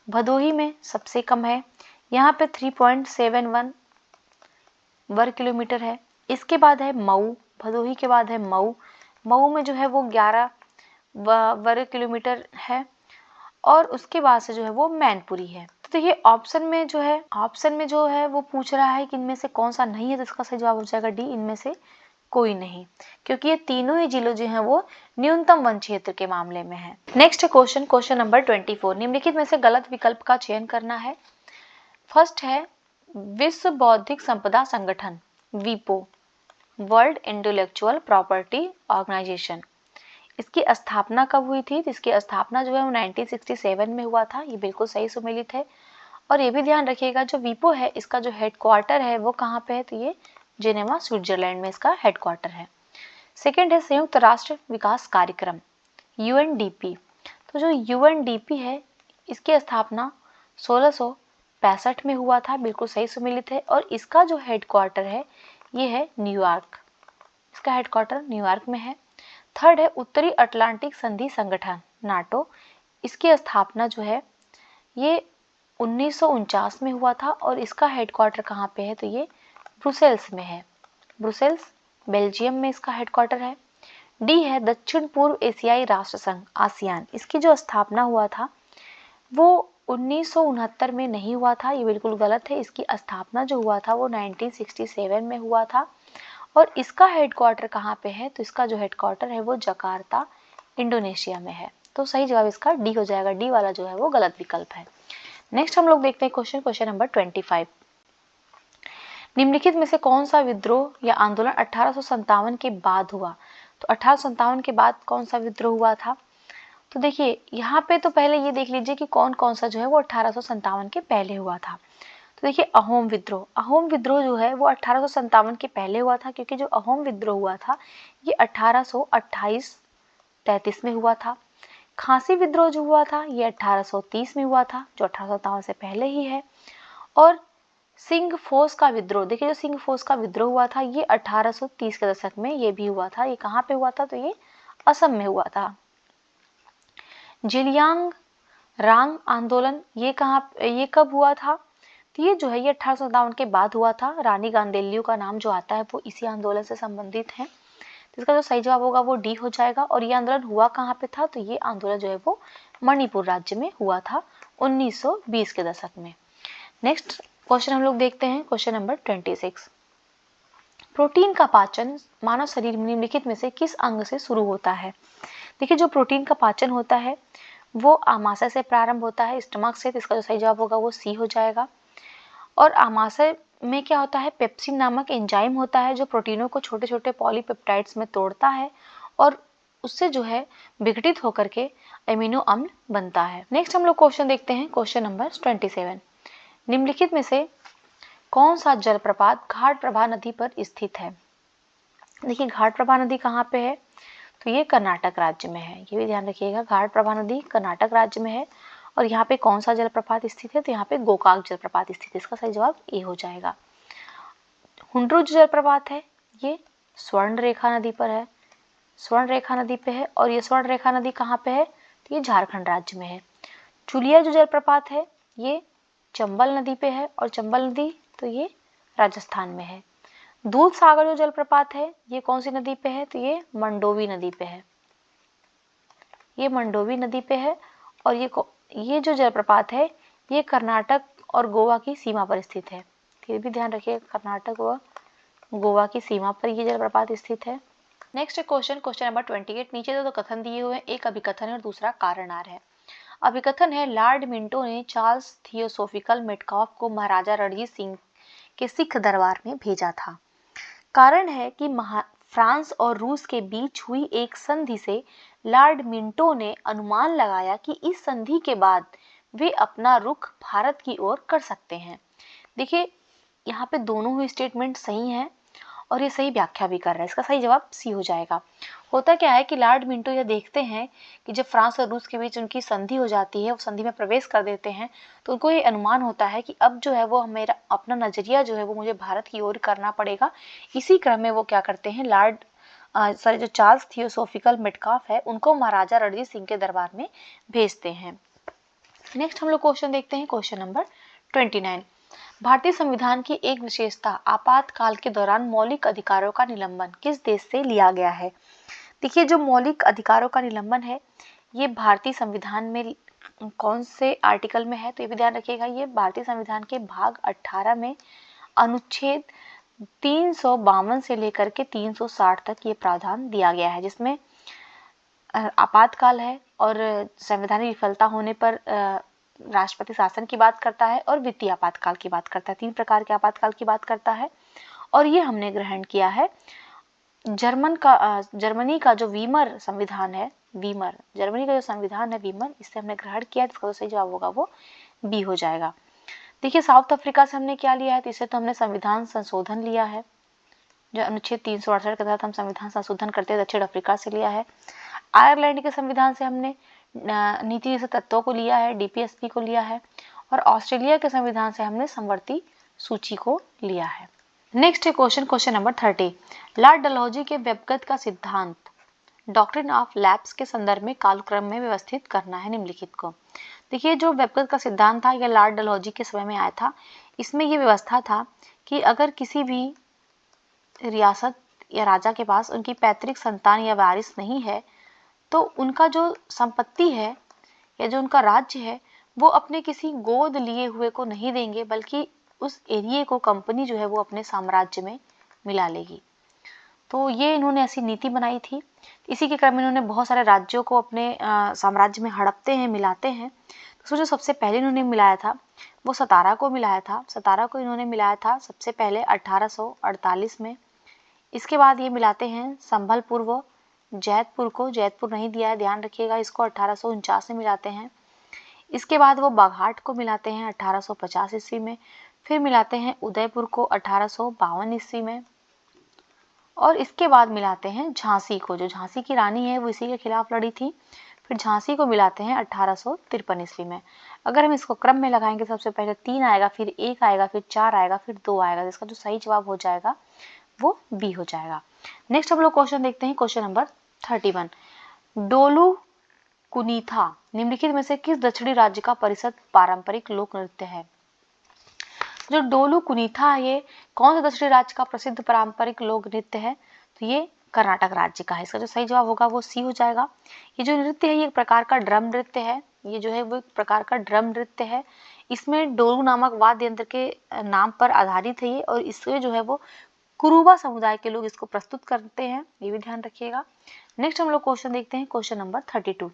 भदोही में सबसे कम है, यहाँ पे 3.71 वर्ग किलोमीटर है। इसके बाद है मऊ, भदोही के बाद है मऊ। मऊ में जो है वो 11 वर्ग किलोमीटर है और उसके बाद से जो है वो मैनपुरी है। तो ये ऑप्शन में जो है वो पूछ रहा है कि इनमें से कौन सा नहीं है, तो इसका सही जवाब हो जाएगा डी, इनमें से कोई नहीं, क्योंकि ये तीनों ही जिले जो हैं वो न्यूनतम वन क्षेत्र के मामले में है। नेक्स्ट क्वेश्चन नंबर 24, निम्नलिखित में से गलत विकल्प का चयन करना है। फर्स्ट है विश्व बौद्धिक संपदा संगठन, वीपो, वर्ल्ड इंटेलेक्चुअल प्रॉपर्टी ऑर्गेनाइजेशन। इसकी स्थापना कब हुई थी? तो इसकी स्थापना जो है वो 1967 में हुआ था। ये बिल्कुल सही सुमेलित है। और ये भी ध्यान रखिएगा जो वीपो है इसका जो हेडक्वार्टर है वो कहाँ पे है? तो ये जेनेवा स्विट्जरलैंड में इसका हेडक्वार्टर है। सेकेंड है संयुक्त राष्ट्र विकास कार्यक्रम, यूएनडीपी। तो जो यूएनडीपी है इसकी स्थापना 1665 में हुआ था, बिल्कुल सही सुमेलित है। और इसका जो हेडक्वार्टर है ये है न्यूयॉर्क, इसका हेडक्वार्टर न्यूयॉर्क में है। थर्ड है उत्तरी अटलांटिक संधि संगठन, नाटो। इसकी स्थापना जो है ये 1949 में हुआ था और इसका हेडक्वार्टर कहाँ पे है? तो ये ब्रुसेल्स में है, ब्रुसेल्स बेल्जियम में इसका हेडक्वार्टर है। डी है दक्षिण पूर्व एशियाई राष्ट्र संघ, आसियान। इसकी जो स्थापना हुआ था वो 1969 में नहीं हुआ था, ये बिल्कुल गलत है। इसकी स्थापना जो हुआ था वो 1967 में हुआ था और इसका हेडक्वार्टर कहाँ पे है? तो इसका जो हेडक्वार्टर है वो जकार्ता, इंडोनेशिया में है। तो सही जवाब इसका डी हो जाएगा, डी वाला जो है वो गलत विकल्प है। नेक्स्ट हम लोग देखते हैं क्वेश्चन नंबर 25, निम्नलिखित में से कौन सा विद्रोह या आंदोलन 1857 के बाद हुआ? तो 1857 के बाद कौन सा विद्रोह हुआ था? तो देखिए यहाँ पे तो पहले ये देख लीजिए कि कौन कौन सा जो है वो 1857 के पहले हुआ था। तो देखिए अहोम विद्रोह जो है वो 1857 के पहले हुआ था, क्योंकि जो अहोम विद्रोह हुआ था ये 1828-33 में हुआ था। खासी विद्रोह जो हुआ था ये 1830 में हुआ था, जो 1857 से पहले ही है। और सिंह फोर्स का विद्रोह, देखिए जो सिंह फोर्स का विद्रोह हुआ था ये 1830 के दशक में ये भी हुआ था। ये कहाँ पे हुआ था? तो ये असम में हुआ था। जिलियांग रांग आंदोलन ये कब हुआ था? तो ये जो है ये 1857 के बाद हुआ था। रानी गांदेलियो का नाम जो आता है वो इसी आंदोलन से संबंधित है। तो इसका जो सही जवाब होगा वो डी हो जाएगा। और ये आंदोलन हुआ कहाँ पे था? तो ये आंदोलन जो है वो मणिपुर राज्य में हुआ था 1920 के दशक में। नेक्स्ट क्वेश्चन हम लोग देखते हैं क्वेश्चन नंबर 26, प्रोटीन का पाचन मानव शरीर में निम्नलिखित में से किस अंग से शुरू होता है? देखिए जो प्रोटीन का पाचन होता है वो आमाशय से प्रारंभ होता है, स्टमक से। तो इसका जो सही जवाब होगा वो सी हो जाएगा। और आमाशय में क्या होता है? पेप्सिन नामक एंजाइम होता है जो प्रोटीनों को छोटे छोटे पॉलीपेप्टाइड्स में तोड़ता है और उससे जो है विघटित होकर के एमिनो अम्ल बनता है। नेक्स्ट हम लोग क्वेश्चन देखते हैं क्वेश्चन नंबर 27, निम्नलिखित में से कौन सा जलप्रपात घाटप्रभा नदी पर स्थित है? देखिए घाटप्रभा नदी कहाँ पे है? तो ये कर्नाटक राज्य में है। ये भी ध्यान रखिएगा, घाटप्रभा नदी कर्नाटक राज्य में है। और यहाँ पे कौन सा जलप्रपात स्थित है? तो यहाँ पे गोकाक जलप्रपात स्थित है। इसका सही जवाब ए हो जाएगा। हुंड्रू जलप्रपात है ये स्वर्ण रेखा नदी पर है, स्वर्ण रेखा नदी पे है। और ये स्वर्ण रेखा नदी कहाँ पे है? तो ये झारखंड राज्य में है। चुलिया जो जलप्रपात है ये चंबल नदी पे है और चंबल नदी तो ये राजस्थान में है। दूध सागर जो जलप्रपात है ये कौन सी नदी पे है? तो ये मंडोवी नदी पे है, ये मंडोवी नदी पे है। और ये जो जलप्रपात है ये कर्नाटक और गोवा की सीमा पर स्थित है। ये भी ध्यान रखिए, कर्नाटक व गोवा की सीमा पर ये जलप्रपात स्थित है। नेक्स्ट क्वेश्चन नंबर 28, नीचे दो कथन दिए हुए हैं, एक अभिकथन है और दूसरा कारणआर है। अभिकथन है लॉर्ड मिंटो ने चार्ल्स थियोसोफिकल मेटकाफ को महाराजा रणजीत सिंह के सिख दरबार में भेजा था। कारण है कि फ्रांस और रूस के बीच हुई एक संधि से लॉर्ड मिंटो ने अनुमान लगाया कि इस संधि के बाद वे अपना रुख भारत की ओर कर सकते हैं। देखिए यहाँ पे दोनों ही स्टेटमेंट सही हैं और ये सही व्याख्या भी कर रहा है। इसका सही जवाब सी हो जाएगा। होता क्या है कि लॉर्ड मिंटो यह देखते हैं कि जब फ्रांस और रूस के बीच उनकी संधि हो जाती है, वो संधि में प्रवेश कर देते हैं, तो उनको ये अनुमान होता है कि अब जो है वो मेरा अपना नजरिया जो है वो मुझे भारत की ओर करना पड़ेगा। इसी क्रम में वो क्या करते हैं, जो चार्ल्स थियोसोफिकल मेटकाफ है उनको महाराजा रणजीत सिंह के दरबार में भेजते हैं। नेक्स्ट हम लोग क्वेश्चन देखते हैं क्वेश्चन नंबर 29, भारतीय संविधान की एक विशेषता आपातकाल के दौरान मौलिक अधिकारों का निलंबन किस देश से लिया गया है। देखिए जो मौलिक अधिकारों का निलंबन है ये भारतीय संविधान में कौन से आर्टिकल में है, तो ये भी ध्यान रखिएगा, ये भारतीय संविधान के भाग 18 में अनुच्छेद 352 से लेकर के 360 तक ये प्रावधान दिया गया है, जिसमें आपातकाल है और संवैधानिक विफलता होने पर राष्ट्रपति शासन की बात करता है और वित्तीय आपातकाल की बात करता है। 3 प्रकार के आपातकाल की बात करता है और ये हमने ग्रहण किया है जर्मनी का जो वीमर संविधान है, जर्मनी का जो संविधान है वीमर, इससे हमने ग्रहण किया। इसका जो सही जवाब होगा वो बी हो जाएगा। देखिए साउथ अफ्रीका से हमने क्या लिया है, तो इसे तो हमने संविधान संशोधन लिया है, जो अनुच्छेद 368 के तहत हम संविधान संशोधन करते हैं, दक्षिण अफ्रीका से लिया है। आयरलैंड के संविधान से हमने नीति जैसे तत्वों को लिया है, डीपीएसपी को लिया है, और ऑस्ट्रेलिया के संविधान से हमने समवर्ती सूची को लिया है। नेक्स्ट है क्वेश्चन नंबर 30। लॉर्ड डलहौजी के व्यपगत का सिद्धांत डॉक्ट्रिन ऑफ लैप्स के संदर्भ में कालक्रम में व्यवस्थित करना है निम्नलिखित को। देखिए जो व्यपगत का सिद्धांत था यह लॉर्ड डलहौजी के समय में आया था। इसमें यह व्यवस्था था कि अगर किसी भी रियासत या राजा के पास उनकी पैतृक संतान या वारिस नहीं है तो उनका जो संपत्ति है या जो उनका राज्य है वो अपने किसी गोद लिए हुए को नहीं देंगे, बल्कि उस एरिया को कंपनी जो है वो अपने साम्राज्य में मिला लेगी। तो ये इन्होंने ऐसी नीति बनाई थी। इसी के क्रम में इन्होंने बहुत सारे राज्यों को अपने साम्राज्य में हड़पते हैं, मिलाते हैं। तो जो सबसे पहले इन्होंने मिलाया था वो सतारा को मिलाया था। सतारा को इन्होंने मिलाया था सबसे पहले 1848 में। इसके बाद ये मिलाते हैं संभलपुर व जैतपुर को, जैतपुर नहीं दिया है ध्यान रखिएगा, इसको 1849 में मिलाते हैं। इसके बाद वो बाघाट को मिलाते हैं 1850 ईस्वी में। फिर मिलाते हैं उदयपुर को 1852 ईस्वी में। और इसके बाद मिलाते हैं झांसी को, जो झांसी की रानी है वो इसी के खिलाफ लड़ी थी। फिर झांसी को मिलाते हैं 1853 ईस्वी में। अगर हम इसको क्रम में लगाएंगे सबसे पहले 3 आएगा, फिर 1 आएगा, फिर 4 आएगा, फिर 2 आएगा, जिसका जो सही जवाब हो जाएगा वो बी हो जाएगा। नेक्स्ट हम लोग क्वेश्चन देखते हैं, क्वेश्चन नंबर 31। डोलू कुनीथा निम्नलिखित में से किस दक्षिणी राज्य का परिषद पारंपरिक लोक नृत्य है। जो डोलू कुनीथा है ये कौन सा दक्षिणी राज्य का प्रसिद्ध पारंपरिक लोक नृत्य है, तो ये कर्नाटक राज्य का है। इसका जो सही जवाब होगा वो सी हो जाएगा। ये जो नृत्य है ये एक प्रकार का ड्रम नृत्य है, ये जो है वो एक प्रकार का ड्रम नृत्य है। इसमें डोलू नामक वाद्य यंत्र के नाम पर आधारित है ये, और इससे जो है वो कुरुबा समुदाय के लोग इसको प्रस्तुत करते हैं, ये भी ध्यान रखिएगा। नेक्स्ट हम लोग क्वेश्चन देखते हैं, क्वेश्चन नंबर 32।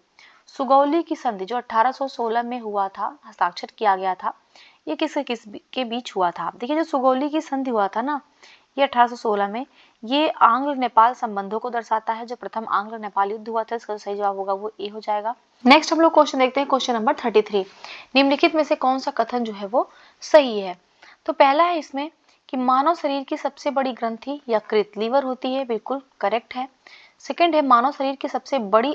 सुगौली की संधि जो 1816 में हुआ था, हस्ताक्षर किया गया था, ये किस के बीच हुआ था। देखिए जो सुगौली की संधि हुआ था ना ये 1816 में, ये आंग्ल नेपाल संबंधों को दर्शाता है, जो प्रथम आंग्ल नेपाल युद्ध हुआ था। इसका सही जवाब होगा वो ए हो जाएगा। नेक्स्ट हम लोग क्वेश्चन देखते हैं, क्वेश्चन नंबर 33। निम्नलिखित में से कौन सा कथन जो है वो सही है। तो पहला है इसमें कि मानव शरीर की सबसे बड़ी ग्रंथि यकृत लीवर होती है, बिल्कुल करेक्ट है। सेकंड है मानव शरीर की सबसे बड़ी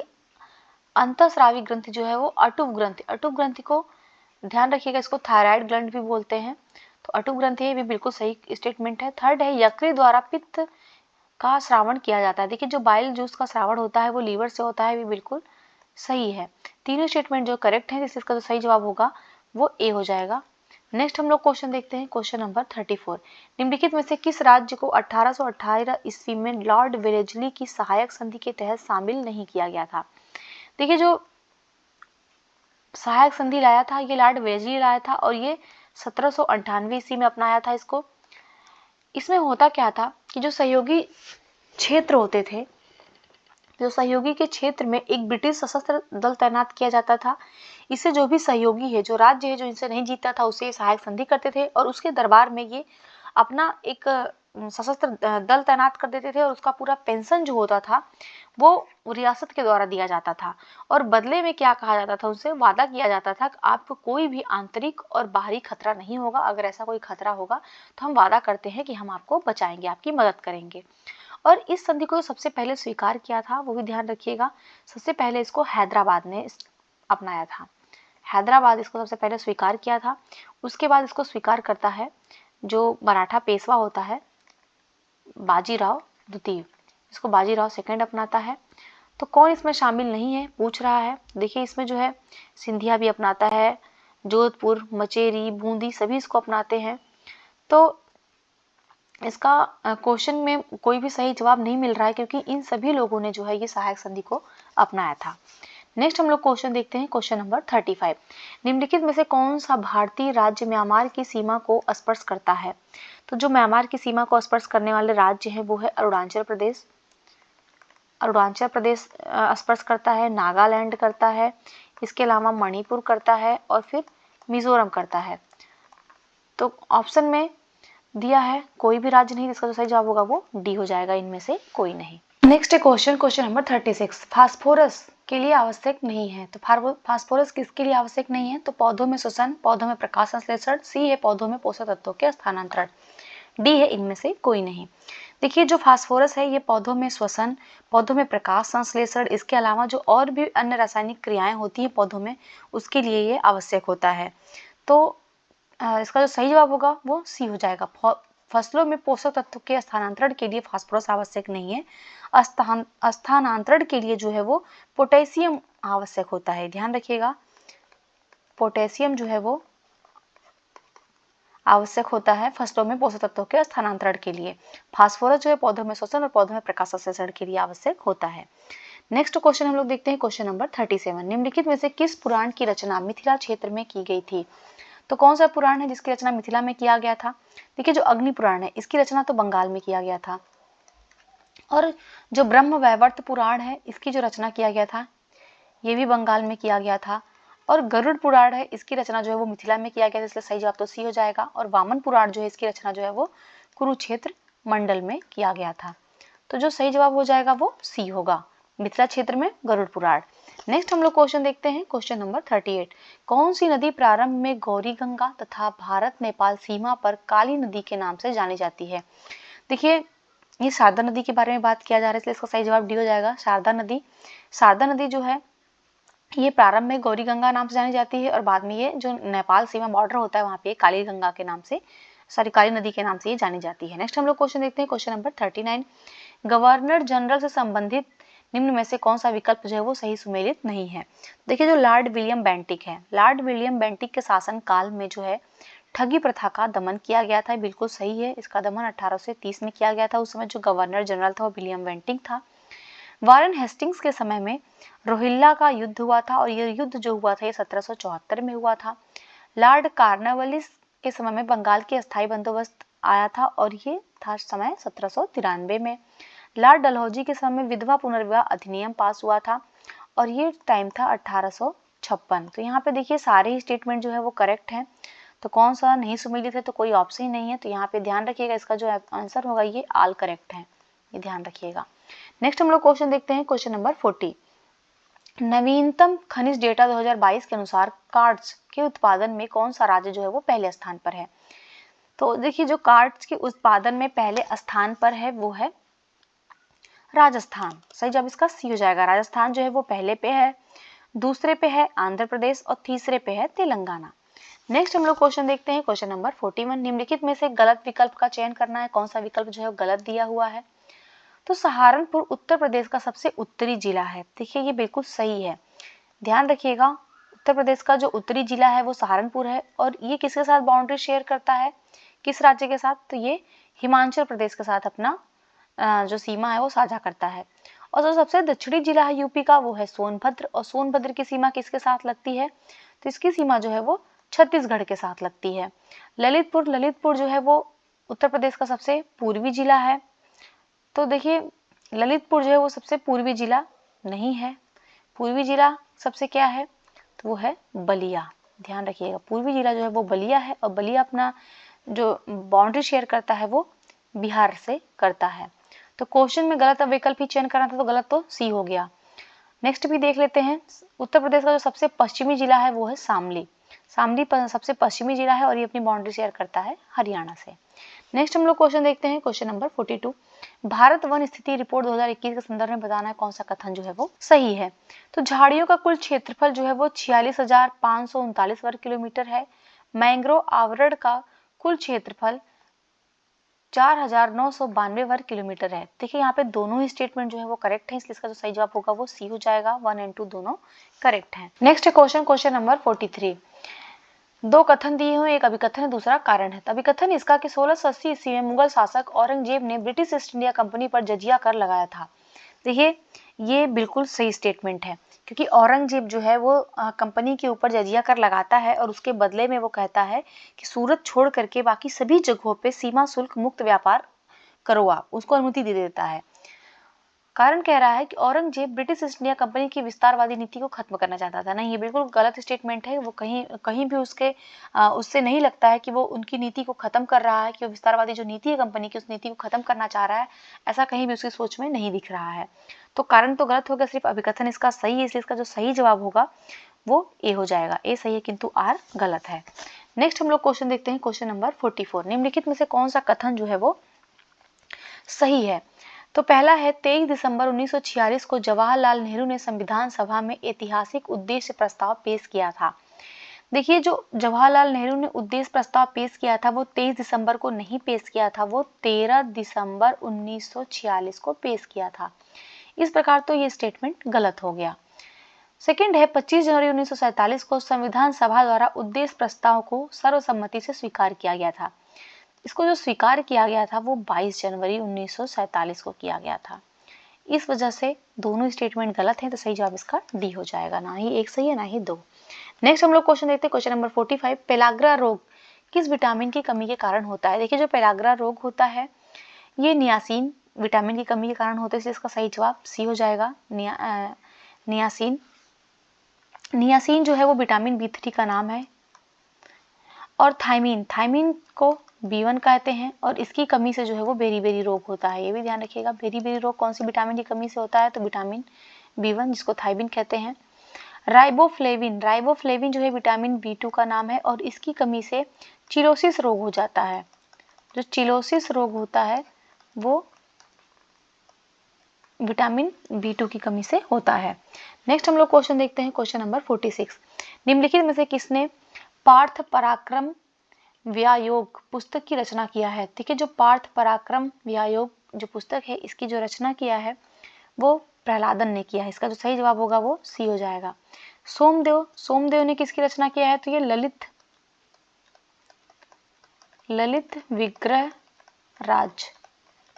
अंतःस्रावी ग्रंथि जो है वो अटुव ग्रंथि, अटुव ग्रंथि को ध्यान रखिएगा, इसको थायराइड ग्लैंड भी बोलते हैं। तो अटुव ग्रंथि है, भी बिल्कुल सही स्टेटमेंट है। थर्ड है यकृत द्वारा पित्त का श्रावण किया जाता है। देखिए जो बाइल जूस का श्रावण होता है वो लीवर से होता है, भी बिल्कुल सही है। तीनों स्टेटमेंट जो करेक्ट है, इसका जो सही जवाब होगा वो ए हो जाएगा। नेक्स्ट हम लोग क्वेश्चन देखते हैं, क्वेश्चन नंबर 34। निम्नलिखित में से किस राज्य को 1818 ईस्वी में लॉर्ड वेलेस्ली की सहायक संधि के तहत शामिल नहीं किया गया था। देखिए जो सहायक संधि लाया था ये लॉर्ड वेलेस्ली लाया था, और ये 1798 ईस्वी में अपनाया था इसको। इसमें होता क्या था कि जो सहयोगी क्षेत्र होते थे, जो सहयोगी के क्षेत्र में एक ब्रिटिश सशस्त्र दल तैनात किया जाता था। इससे जो भी सहयोगी है, जो राज्य है जो इनसे नहीं जीतता था, उसे सहायक संधि करते थे और उसके दरबार में ये अपना एक सशस्त्र दल तैनात कर देते थे, और उसका पूरा पेंशन जो होता था वो रियासत के द्वारा दिया जाता था। और बदले में क्या कहा जाता था, उनसे वादा किया जाता था कि आपको कोई भी आंतरिक और बाहरी खतरा नहीं होगा, अगर ऐसा कोई खतरा होगा तो हम वादा करते हैं कि हम आपको बचाएंगे, आपकी मदद करेंगे। और इस संधि को सबसे पहले स्वीकार किया था, वो भी ध्यान रखिएगा, सबसे पहले इसको हैदराबाद ने अपनाया था। हैदराबाद इसको सबसे पहले स्वीकार किया था। उसके बाद इसको स्वीकार करता है जो मराठा पेशवा होता है बाजीराव द्वितीय, इसको बाजीराव सेकंड अपनाता है। तो कौन इसमें शामिल नहीं है पूछ रहा है। देखिए इसमें जो है सिंधिया भी अपनाता है, जोधपुर, मचेरी, बूंदी सभी इसको अपनाते हैं। तो इसका क्वेश्चन में कोई भी सही जवाब नहीं मिल रहा है, क्योंकि इन सभी लोगों ने जो है ये सहायक संधि को अपनाया था। नेक्स्ट हम लोग क्वेश्चन देखते हैं, क्वेश्चन नंबर 35। निम्नलिखित में से कौन सा भारतीय राज्य म्यांमार की सीमा को स्पर्श करता है? तो जो म्यांमार की सीमा को स्पर्श करने वाले राज्य है वो है अरुणाचल प्रदेश। अरुणाचल प्रदेश स्पर्श करता है, नागालैंड करता है, इसके अलावा मणिपुर करता है और फिर मिजोरम करता है। तो ऑप्शन में दिया है कोई भी राज्य नहीं, जिसका जो सही जवाब होगा वो डी हो जाएगा, इनमें से कोई नहीं। Next question, question number 36। Phosphorus के लिए आवश्यक नहीं है। तो फास्फोरस किसके लिए आवश्यक नहीं है? तो पौधों में श्वसन, पौधों में प्रकाश संश्लेषण, सी है पौधों में पोषक तत्वों के स्थानांतरण, डी है इनमें से कोई नहीं। देखिए जो फास्फोरस है ये पौधों में श्वसन, पौधों में प्रकाश संश्लेषण, इसके अलावा जो और भी अन्य रासायनिक क्रियाएं होती हैं पौधों में, उसके लिए ये आवश्यक होता है। तो इसका जो सही जवाब होगा वो सी हो जाएगा। फसलों में पोषक तत्व के स्थानांतरण के लिए फास्फोरस आवश्यक नहीं है, स्थानांतरण के लिए जो है वो पोटेशियम आवश्यक होता है। ध्यान रखिएगा, पोटेशियम जो है वो आवश्यक होता है फसलों में पोषक तत्वों के स्थानांतरण के लिए। फास्फोरस जो है पौधों में श्वसन और पौधों में प्रकाश संश्लेषण के लिए आवश्यक होता है। नेक्स्ट क्वेश्चन हम लोग देखते हैं, क्वेश्चन नंबर 37। निम्नलिखित में से किस पुराण की रचना मिथिला क्षेत्र में की गई थी? तो कौन सा पुराण है जिसकी रचना मिथिला में किया गया था? देखिए जो अग्नि पुराण है इसकी रचना तो बंगाल में किया गया था, और जो ब्रह्म वैवर्त पुराण है इसकी जो रचना किया गया था ये भी बंगाल में किया गया था, और गरुड़ पुराण है इसकी रचना जो है वो मिथिला में किया गया था, इसलिए सही जवाब तो सी हो जाएगा। और वामन पुराण जो है इसकी रचना जो है वो कुरुक्षेत्र मंडल में किया गया था, तो जो सही जवाब हो जाएगा वो सी होगा, मिथिला क्षेत्र में गरुड़ पुराण। नेक्स्ट हम लोग क्वेश्चन देखते हैं, क्वेश्चन नंबर 38। कौन सी नदी प्रारंभ में गौरी गंगा तथा भारत नेपाल सीमा पर काली नदी के नाम से जानी जाती है? देखिए ये शारदा नदी के बारे में बात किया जा रहा है, इसलिए इसका सही जवाब डी हो जाएगा, शारदा नदी। शारदा नदी जो है ये प्रारंभ में गौरी गंगा नाम से जानी जाती है, और बाद में ये जो नेपाल सीमा बॉर्डर होता है वहाँ पे काली गंगा के नाम से, काली नदी के नाम से ये जानी जाती है। नेक्स्ट हम लोग क्वेश्चन देखते हैं, क्वेश्चन नंबर 39। गवर्नर जनरल से संबंधित निम्न में से कौन सा विकल्प जो है वो सही सुमेलित नहीं है? देखिए जो लॉर्ड विलियम बेंटिक है, लॉर्ड विलियम बेंटिक के शासन काल में जो है ठगी प्रथा का दमन किया गया था, बिल्कुल सही है, इसका दमन 1830 में किया गया था। उस समय जो गवर्नर जनरल था वो विलियम बेंटिक था। वारेन हेस्टिंग्स के समय में रोहिल्ला का युद्ध हुआ था, और ये युद्ध जो हुआ था ये 1774 में हुआ था। लॉर्ड कार्नवालिस के समय में बंगाल की अस्थायी बंदोबस्त आया था, और ये था समय 1793 में। लॉर्ड डलहौजी के समय में विधवा पुनर्विवाह अधिनियम पास हुआ था, और ये टाइम था 1856। तो यहाँ पे देखिए सारे ही स्टेटमेंट जो है वो करेक्ट हैं, तो कौन सा नहीं सुमेलित है? तो कोई ऑप्शन ही नहीं है, तो यहाँ पे ध्यान रखिएगा, इसका जो आंसर होगा ये ऑल करेक्ट है, ये ध्यान रखिएगा। नेक्स्ट हम लोग क्वेश्चन देखते हैं, क्वेश्चन नंबर 40। नवीनतम खनिज डेटा 2022 के अनुसार कार्ड्स के उत्पादन में कौन सा राज्य जो है वो पहले स्थान पर है? तो देखिए जो कार्ड्स के उत्पादन में पहले स्थान पर है वो है राजस्थान, सही जवाब इसका सी हो जाएगा। राजस्थान जो है वो पहले पे है, दूसरे पे है आंध्र प्रदेश, और तीसरे पे है तेलंगाना। नेक्स्ट हम लोग क्वेश्चन देखते हैं, क्वेश्चन नंबर 41। निम्नलिखित में से गलत विकल्प का चयन करना है, कौन सा विकल्प जो है गलत दिया हुआ है? तो सहारनपुर उत्तर प्रदेश का सबसे उत्तरी जिला है। देखिए ये बिल्कुल सही है, ध्यान रखिएगा, उत्तर प्रदेश का जो उत्तरी जिला है वो सहारनपुर है, और ये किसके साथ बाउंड्री शेयर करता है, किस राज्य के साथ? तो ये हिमाचल प्रदेश के साथ अपना जो सीमा है वो साझा करता है। और जो सबसे दक्षिणी जिला है यूपी का वो है सोनभद्र, और सोनभद्र की सीमा किसके साथ लगती है? तो इसकी सीमा जो है वो छत्तीसगढ़ के साथ लगती है। ललितपुर, ललितपुर जो है वो उत्तर प्रदेश का सबसे पूर्वी जिला है। तो देखिए ललितपुर जो है वो सबसे पूर्वी जिला नहीं है, पूर्वी जिला सबसे क्या है? तो वो है बलिया, ध्यान रखिएगा, पूर्वी जिला जो है वो बलिया है, और बलिया अपना जो बाउंड्री शेयर करता है वो बिहार से करता है। तो क्वेश्चन में गलत विकल्प ही चयन करना था, तो गलत तो सी हो गया। नेक्स्ट भी देख लेते हैं, उत्तर प्रदेश का जो सबसे पश्चिमी जिला है वो है शामली, शामली सबसे पश्चिमी जिला है, और ये अपनी बाउंड्री शेयर करता है हरियाणा से। नेक्स्ट हम लोग क्वेश्चन देखते हैं, क्वेश्चन नंबर 42। भारत वन स्थिति रिपोर्ट 2021 के संदर्भ में बताना है कौन सा कथन जो है वो सही है? तो झाड़ियों का कुल क्षेत्रफल जो है वो 46,539 वर्ग किलोमीटर है। मैंग्रोव आवरण का कुल क्षेत्रफल 4,992 वर्ग किलोमीटर है। देखिए यहाँ पे दोनों ही स्टेटमेंट जो है वो करेक्ट है, इसलिए इसका जो सही जवाब होगा वो सी हो जाएगा, 1 और 2 दोनों करेक्ट हैं। Next question, question number 43। दो कथन दिए हुए, एक अभिकथन है, दूसरा कारण है। अभिकथन इसका कि 1680 ईस्वी में मुगल शासक औरंगजेब ने ब्रिटिश ईस्ट इंडिया कंपनी पर जजिया कर लगाया था। देखिए ये बिल्कुल सही स्टेटमेंट है, क्योंकि औरंगजेब जो है वो कंपनी के ऊपर जजिया कर लगाता है और उसके बदले में वो कहता है कि सूरत छोड़ करके बाकी सभी जगहों पे सीमा शुल्क मुक्त व्यापार करो, आप उसको अनुमति दे देता है। कारण कह रहा है कि Aurangzeb British east India company की विस्तारवादी नीति को खत्म करना चाहता था। नहीं, ये बिल्कुल गलत स्टेटमेंट है। वो कहीं भी उससे नहीं लगता है कि वो उनकी नीति को खत्म कर रहा है, कि वो विस्तारवादी जो नीति है कंपनी की उस नीति को खत्म करना चाह रहा है, ऐसा कहीं भी उसकी सोच में नहीं दिख रहा है। तो कारण तो गलत हो गया, सिर्फ अभिकथन इसका सही है, इसलिए इसका जो सही जवाब होगा वो ए हो जाएगा। ए सही है किंतु आर गलत है। नेक्स्ट हम लोग क्वेश्चन देखते हैं, क्वेश्चन नंबर 44। निम्नलिखित में से कौन सा कथन जो है वो सही है? तो पहला है 23 दिसंबर 1946 को जवाहरलाल नेहरू ने संविधान सभा में ऐतिहासिक उद्देश्य प्रस्ताव पेश किया था। देखिए जो जवाहरलाल नेहरू ने उद्देश्य प्रस्ताव पेश किया था वो 23 दिसंबर को नहीं पेश किया था, वो 13 दिसंबर 1946 को पेश किया था। इस प्रकार तो ये स्टेटमेंट गलत हो गया। सेकंड है 25 जनवरी 1947 को संविधान सभा द्वारा उद्देश्य प्रस्ताव को सर्वसम्मति से स्वीकार किया गया था। इसको जो स्वीकार किया गया था वो 22 जनवरी 1947 को किया गया था। इस वजह से दोनों स्टेटमेंट गलत हैं, तो सही जवाब इसका डी हो जाएगा। ना ही एक सही है ना ही दो। नेक्स्ट हम लोग क्वेश्चन देखते हैं, क्वेश्चन नंबर 45। पेलाग्रा रोग किस विटामिन की कमी के कारण होता है? देखिए जो पेलाग्रा रोग होता है ये नियासिन विटामिन की कमी के कारण होता है, इसलिए इसका सही जवाब सी हो जाएगा। नियासिन नियासिन जो है वो विटामिन B3 का नाम है। और थायमीन को B1 कहते हैं और इसकी कमी से जो है वो बेरी-बेरी रोग होता है। ये भी ध्यान रखिएगा, बेरी-बेरी रोग कौन सी विटामिन की कमी से होता है? तो विटामिन B1 जिसको थायमीन कहते हैं। राइबोफ्लेविन जो है विटामिन B2 का नाम है और इसकी कमी से चिलोसिस रोग हो जाता है। जो चिलोसिस रोग होता है वो विटामिन B2 की कमी से होता है। नेक्स्ट हम लोग क्वेश्चन देखते हैं, क्वेश्चन नंबर 46। निम्नलिखित में से किसने पार्थ पराक्रम व्यायोग पुस्तक की रचना किया है? ठीक है, जो पार्थ पराक्रम व्यायोग जो पुस्तक है इसकी जो रचना किया है वो प्रहलादन ने किया है। इसका जो सही जवाब होगा वो सी हो जाएगा। सोमदेव ने किसकी रचना किया है? तो ये ललित विग्रह राज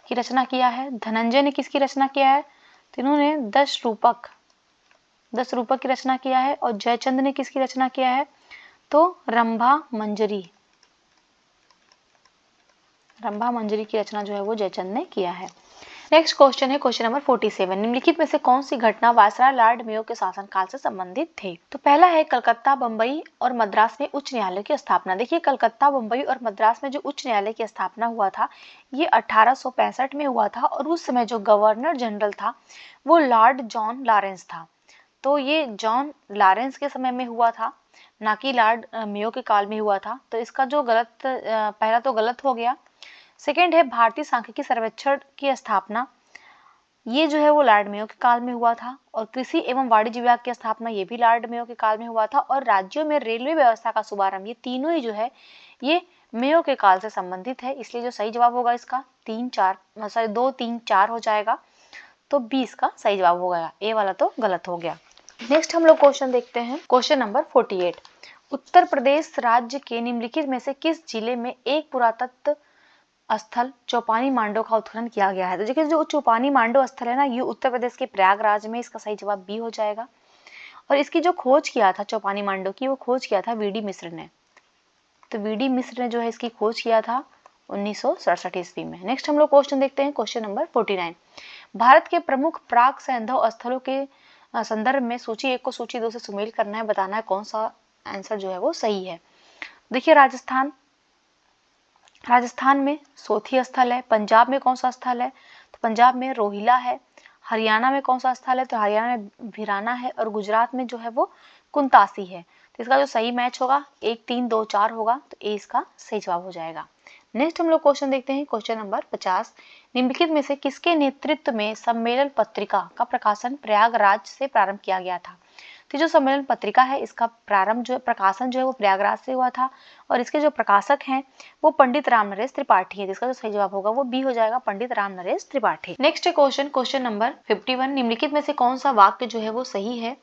की रचना किया है। धनंजय ने किसकी रचना किया है? तो इन्होंने 10 रूपक की रचना किया है। और जयचंद ने किसकी रचना किया है? तो रंभा मंजरी की रचना जो है वो जयचंद ने किया है। नेक्स्ट क्वेश्चन है क्वेश्चन नंबर 47। निम्नलिखित में से कौन सी घटना वायसराय लॉर्ड मेयो के शासनकाल से संबंधित थे? तो पहला है कलकत्ता, बंबई और मद्रास में उच्च न्यायालय की स्थापना। देखिए कलकत्ता, बंबई और मद्रास में जो उच्च न्यायालय की स्थापना हुआ था ये 1865 में हुआ था और उस समय जो गवर्नर जनरल था वो लॉर्ड जॉन लॉरेंस था। तो ये जॉन लॉरेंस के समय में हुआ था, ना कि लॉर्ड मेयो के काल में हुआ था। तो इसका जो पहला तो गलत हो गया। सेकेंड है भारतीय सांख्यिकी सर्वेक्षण की स्थापना, ये जो है वो लॉर्ड मेयो के काल में हुआ था। और कृषि एवं वाणिज्य विभाग की स्थापना ये भी लॉर्ड मेयो के काल में हुआ था। और राज्यों में रेलवे व्यवस्था का शुभारंभ, ये तीनों ही जो है ये मेयो के काल से संबंधित है। इसलिए जो सही जवाब होगा इसका 2, 3, 4 हो जाएगा। तो 20 का सही जवाब हो गया। ए वाला तो गलत हो गया। नेक्स्ट हम लोग क्वेश्चन देखते हैं, क्वेश्चन नंबर 48। उत्तर प्रदेश राज्य के निम्नलिखित में से किस जिले में एक पुरातत्व स्थल चौपानी मांडो का उत्खनन किया गया है? तो देखिए जो चौपानी मांडो स्थल है ना ये उत्तर प्रदेश के प्रयागराज में, इसका सही जवाब बी हो जाएगा। और इसकी जो खोज किया था चौपानी मांडो की, वो खोज किया था वीडी मिश्र ने। तो वीडी मिश्र ने जो है इसकी खोज किया था 1967 ईस्वी में। नेक्स्ट हम लोग क्वेश्चन देखते हैं, क्वेश्चन नंबर 49। भारत के प्रमुख प्राक सैंधव स्थलों के संदर्भ में सूची 1 को सूची 2 से सुमेल करना है, बताना है कौन सा आंसर जो है वो सही है। देखिए राजस्थान में सोथी स्थल है। पंजाब में कौन सा स्थल है? तो पंजाब में रोहिला है। हरियाणा में कौन सा स्थल है? तो हरियाणा में भिराना है। और गुजरात में जो है वो कुंतासी है। तो इसका जो सही मैच होगा 1, 3, 2, 4 होगा। तो ए इसका सही जवाब हो जाएगा। नेक्स्ट हम लोग क्वेश्चन देखते हैं, क्वेश्चन नंबर 50। निम्नलिखित में से किसके नेतृत्व में सम्मेलन पत्रिका का प्रकाशन प्रयागराज से प्रारंभ किया गया था? तो जो सम्मेलन पत्रिका है इसका प्रकाशन जो है वो प्रयागराज से हुआ था। और इसके जो प्रकाशक हैं वो पंडित राम नरेश त्रिपाठी है। जिसका जो सही जवाब होगा वो बी हो जाएगा, Pandit Ram Naresh Tripathi. Next question number 51। निम्नलिखित में से कौन सा वाक्य जो है वो सही है?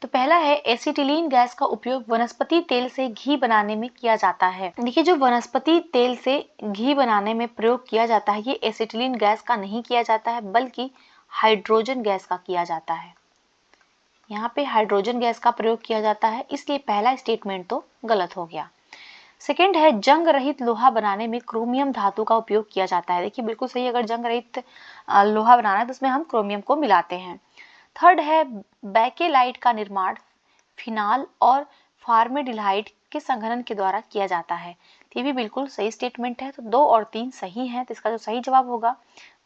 तो पहला है एसिटिलीन गैस का उपयोग वनस्पति तेल से घी बनाने में किया जाता है। देखिए जो वनस्पति तेल से घी बनाने में प्रयोग किया जाता है ये एसिटिलीन गैस का नहीं किया जाता है बल्कि हाइड्रोजन गैस का किया जाता है। यहाँ पे हाइड्रोजन गैस का प्रयोग किया जाता है, इसलिए पहला स्टेटमेंट तो गलत हो गया। सेकेंड है जंग रहित लोहा बनाने में क्रोमियम धातु का उपयोग किया जाता है। देखिए बिल्कुल सही, अगर जंग रहित लोहा बनाना है तो उसमें हम क्रोमियम को मिलाते हैं। थर्ड है बेकेलाइट का निर्माण फिनाल और फार्मेल्डिहाइड के संघनन के द्वारा किया जाता है। ये भी बिल्कुल सही स्टेटमेंट है, तो 2 और 3 सही हैं, तो इसका जो सही जवाब होगा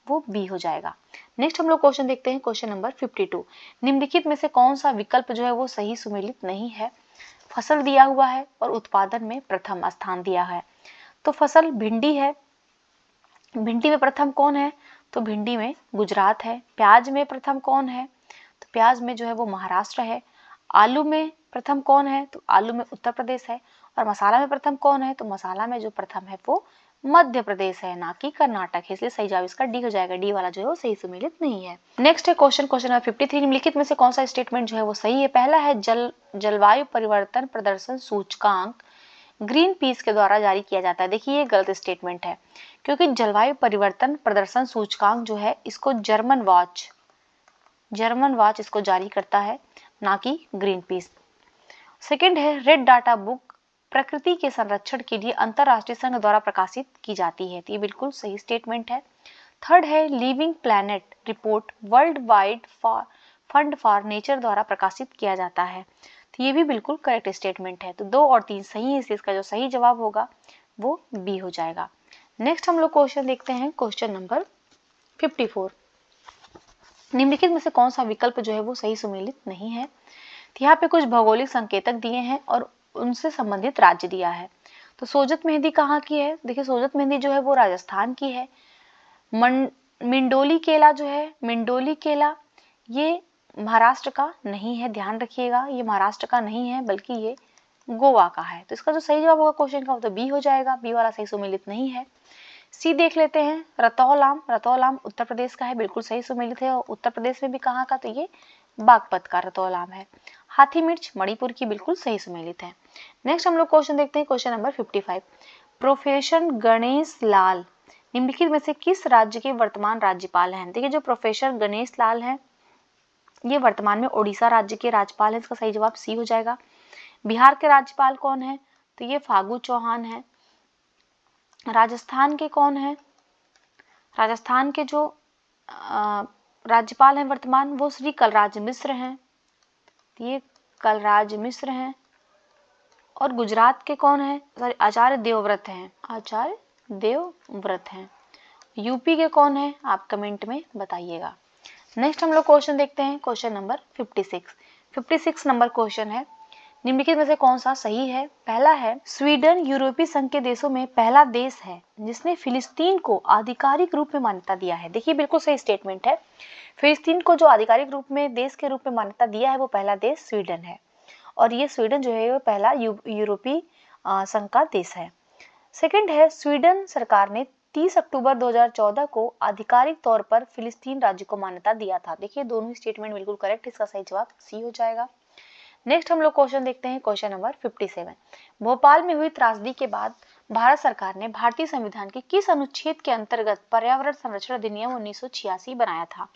वो बी हो जाएगा। नेक्स्ट हम लोग क्वेश्चन देखते हैं, क्वेश्चन नंबर 52। निम्नलिखित में से कौन सा विकल्प जो है वो सही सुमेलित नहीं है। फसल दिया हुआ है और उत्पादन में प्रथम स्थान दिया है, तो फसल भिंडी है। भिंडी में प्रथम कौन है, तो भिंडी में गुजरात है। प्याज में प्रथम कौन है, तो प्याज में जो है वो महाराष्ट्र है। आलू में प्रथम कौन है, तो आलू में उत्तर प्रदेश है। और मसाला में प्रथम कौन है, तो मसाला में जो प्रथम है वो मध्य प्रदेश है, ना कि कर्नाटक है, इसलिए सही जवाब इसका डी हो जाएगा। डी वाला जो है वो सही सुमेलित नहीं है। नेक्स्ट है क्वेश्चन नंबर 53। निम्नलिखित में से कौन सा स्टेटमेंट जो है वो सही है। पहला है जलवायु परिवर्तन प्रदर्शन सूचकांक ग्रीन पीस के द्वारा जारी किया जाता है। देखिए ये गलत स्टेटमेंट है, क्योंकि जलवायु परिवर्तन प्रदर्शन सूचकांक जो है इसको जर्मन वॉच इसको जारी करता है, ना कि ग्रीन पीस। सेकंड है रेड डाटा बुक प्रकृति के संरक्षण के लिए अंतरराष्ट्रीय संघ द्वारा प्रकाशित की जाती है, तो ये बिल्कुल सही स्टेटमेंट है। थर्ड है living planet report world wide fund for nature द्वारा प्रकाशित किया जाता है, तो ये भी बिल्कुल करेक्ट स्टेटमेंट है। तो 2 और 3 सही है, इसलिए इसका जो सही जवाब होगा वो बी हो जाएगा। नेक्स्ट हम लोग क्वेश्चन देखते हैं, क्वेश्चन नंबर 54। निम्नलिखित में से कौन सा विकल्प जो है वो सही सुमेलित नहीं है। तो यहाँ पे कुछ भौगोलिक संकेतक दिए हैं और उनसे संबंधित राज्य दिया है। तो सोजत मेहंदी कहाँ की है, देखिए सोजत मेहंदी जो है वो राजस्थान की है। मिंडोली केला जो है, मिंडोली केला ये महाराष्ट्र का नहीं है, ध्यान रखिएगा, ये महाराष्ट्र का नहीं है बल्कि ये गोवा का है। तो इसका जो सही जवाब होगा क्वेश्चन का वो तो बी हो जाएगा, बी वाला सही सुमेलित नहीं है। सी देख लेते हैं, रतौलाम उत्तर प्रदेश का है, बिल्कुल सही सुमेलित है। और उत्तर प्रदेश में भी कहाँ का, तो ये बागपत का रतौलाम है। हाथी मिर्च मणिपुर की, बिल्कुल सही सुमेलित है। नेक्स्ट हम लोग क्वेश्चन देखते हैं, question number 55। Professor Ganesh Lal निम्नलिखित में से किस राज्य के वर्तमान राज्यपाल हैं। देखिए जो प्रोफेसर गणेश लाल हैं ये वर्तमान में ओडिशा राज्य के राज्यपाल हैं, इसका सही जवाब सी हो जाएगा। बिहार के राज्यपाल कौन है, तो ये फागू चौहान है। राजस्थान के कौन है, राजस्थान के जो राज्यपाल हैं वर्तमान वो श्री कलराज मिश्र हैं, ये कलराज मिश्र हैं। और गुजरात के कौन है, सॉरी आचार्य देवव्रत हैं, आचार्य देवव्रत हैं। यूपी के कौन है, आप कमेंट में बताइएगा। नेक्स्ट हम लोग क्वेश्चन देखते हैं, क्वेश्चन नंबर 56 नंबर क्वेश्चन है, निम्नलिखित में से कौन सा सही है। पहला है स्वीडन यूरोपीय संघ के देशों में पहला देश है जिसने फिलिस्तीन को आधिकारिक रूप में मान्यता दिया है। देखिए बिल्कुल सही स्टेटमेंट है, फिलिस्तीन को जो आधिकारिक रूप में देश के रूप में मान्यता दिया है वो पहला देश स्वीडन है, और ये स्वीडन जो है वो पहला यूरोपीय संघ का देश है। सेकंड है स्वीडन सरकार ने 30 अक्टूबर 2014 को आधिकारिक तौर पर फिलिस्तीन राज्य को मान्यता दिया था। देखिए दोनों स्टेटमेंट बिल्कुल करेक्ट, इसका सही जवाब सी हो जाएगा। नेक्स्ट हम लोग क्वेश्चन देखते हैं, क्वेश्चन नंबर 57। भोपाल में हुई त्रासदी के बाद भारत सरकार ने भारतीय संविधान के किस अनुच्छेद के अंतर्गत पर्यावरण संरक्षण अधिनियम 1986 बनाया था।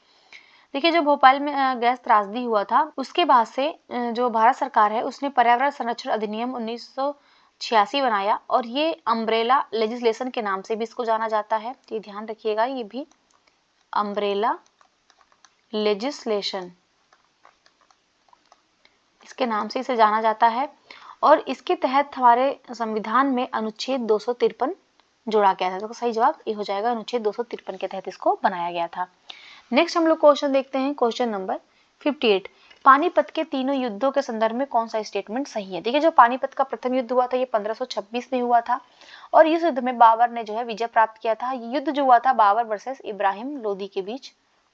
देखिए जो भोपाल में गैस त्रासदी हुआ था उसके बाद से जो भारत सरकार है उसने पर्यावरण संरक्षण अधिनियम 1986 बनाया, और ये अम्ब्रेला लेजिस्लेशन के नाम से भी इसको जाना जाता है, ये ध्यान रखिएगा, ये भी अम्ब्रेला लेजिस्लेशन इसके नाम से इसे जाना जाता है। और इसके तहत हमारे संविधान में अनुच्छेद 253 जोड़ा गया था, तो सही जवाब ये हो जाएगा, अनुच्छेद 253 के तहत इसको बनाया गया था। नेक्स्ट हम लोग क्वेश्चन देखते हैं, क्वेश्चन नंबर 58। पानीपत के तीनों युद्धों के संदर्भ में कौन सा स्टेटमेंट सही है। देखिए जो पानीपत का प्रथम युद्ध हुआ था ये 1526 में हुआ था, और इस युद्ध में बाबर ने जो है विजय प्राप्त किया था। ये युद्ध जो हुआ था बाबर वर्सेस इब्राहिम लोदी के बीच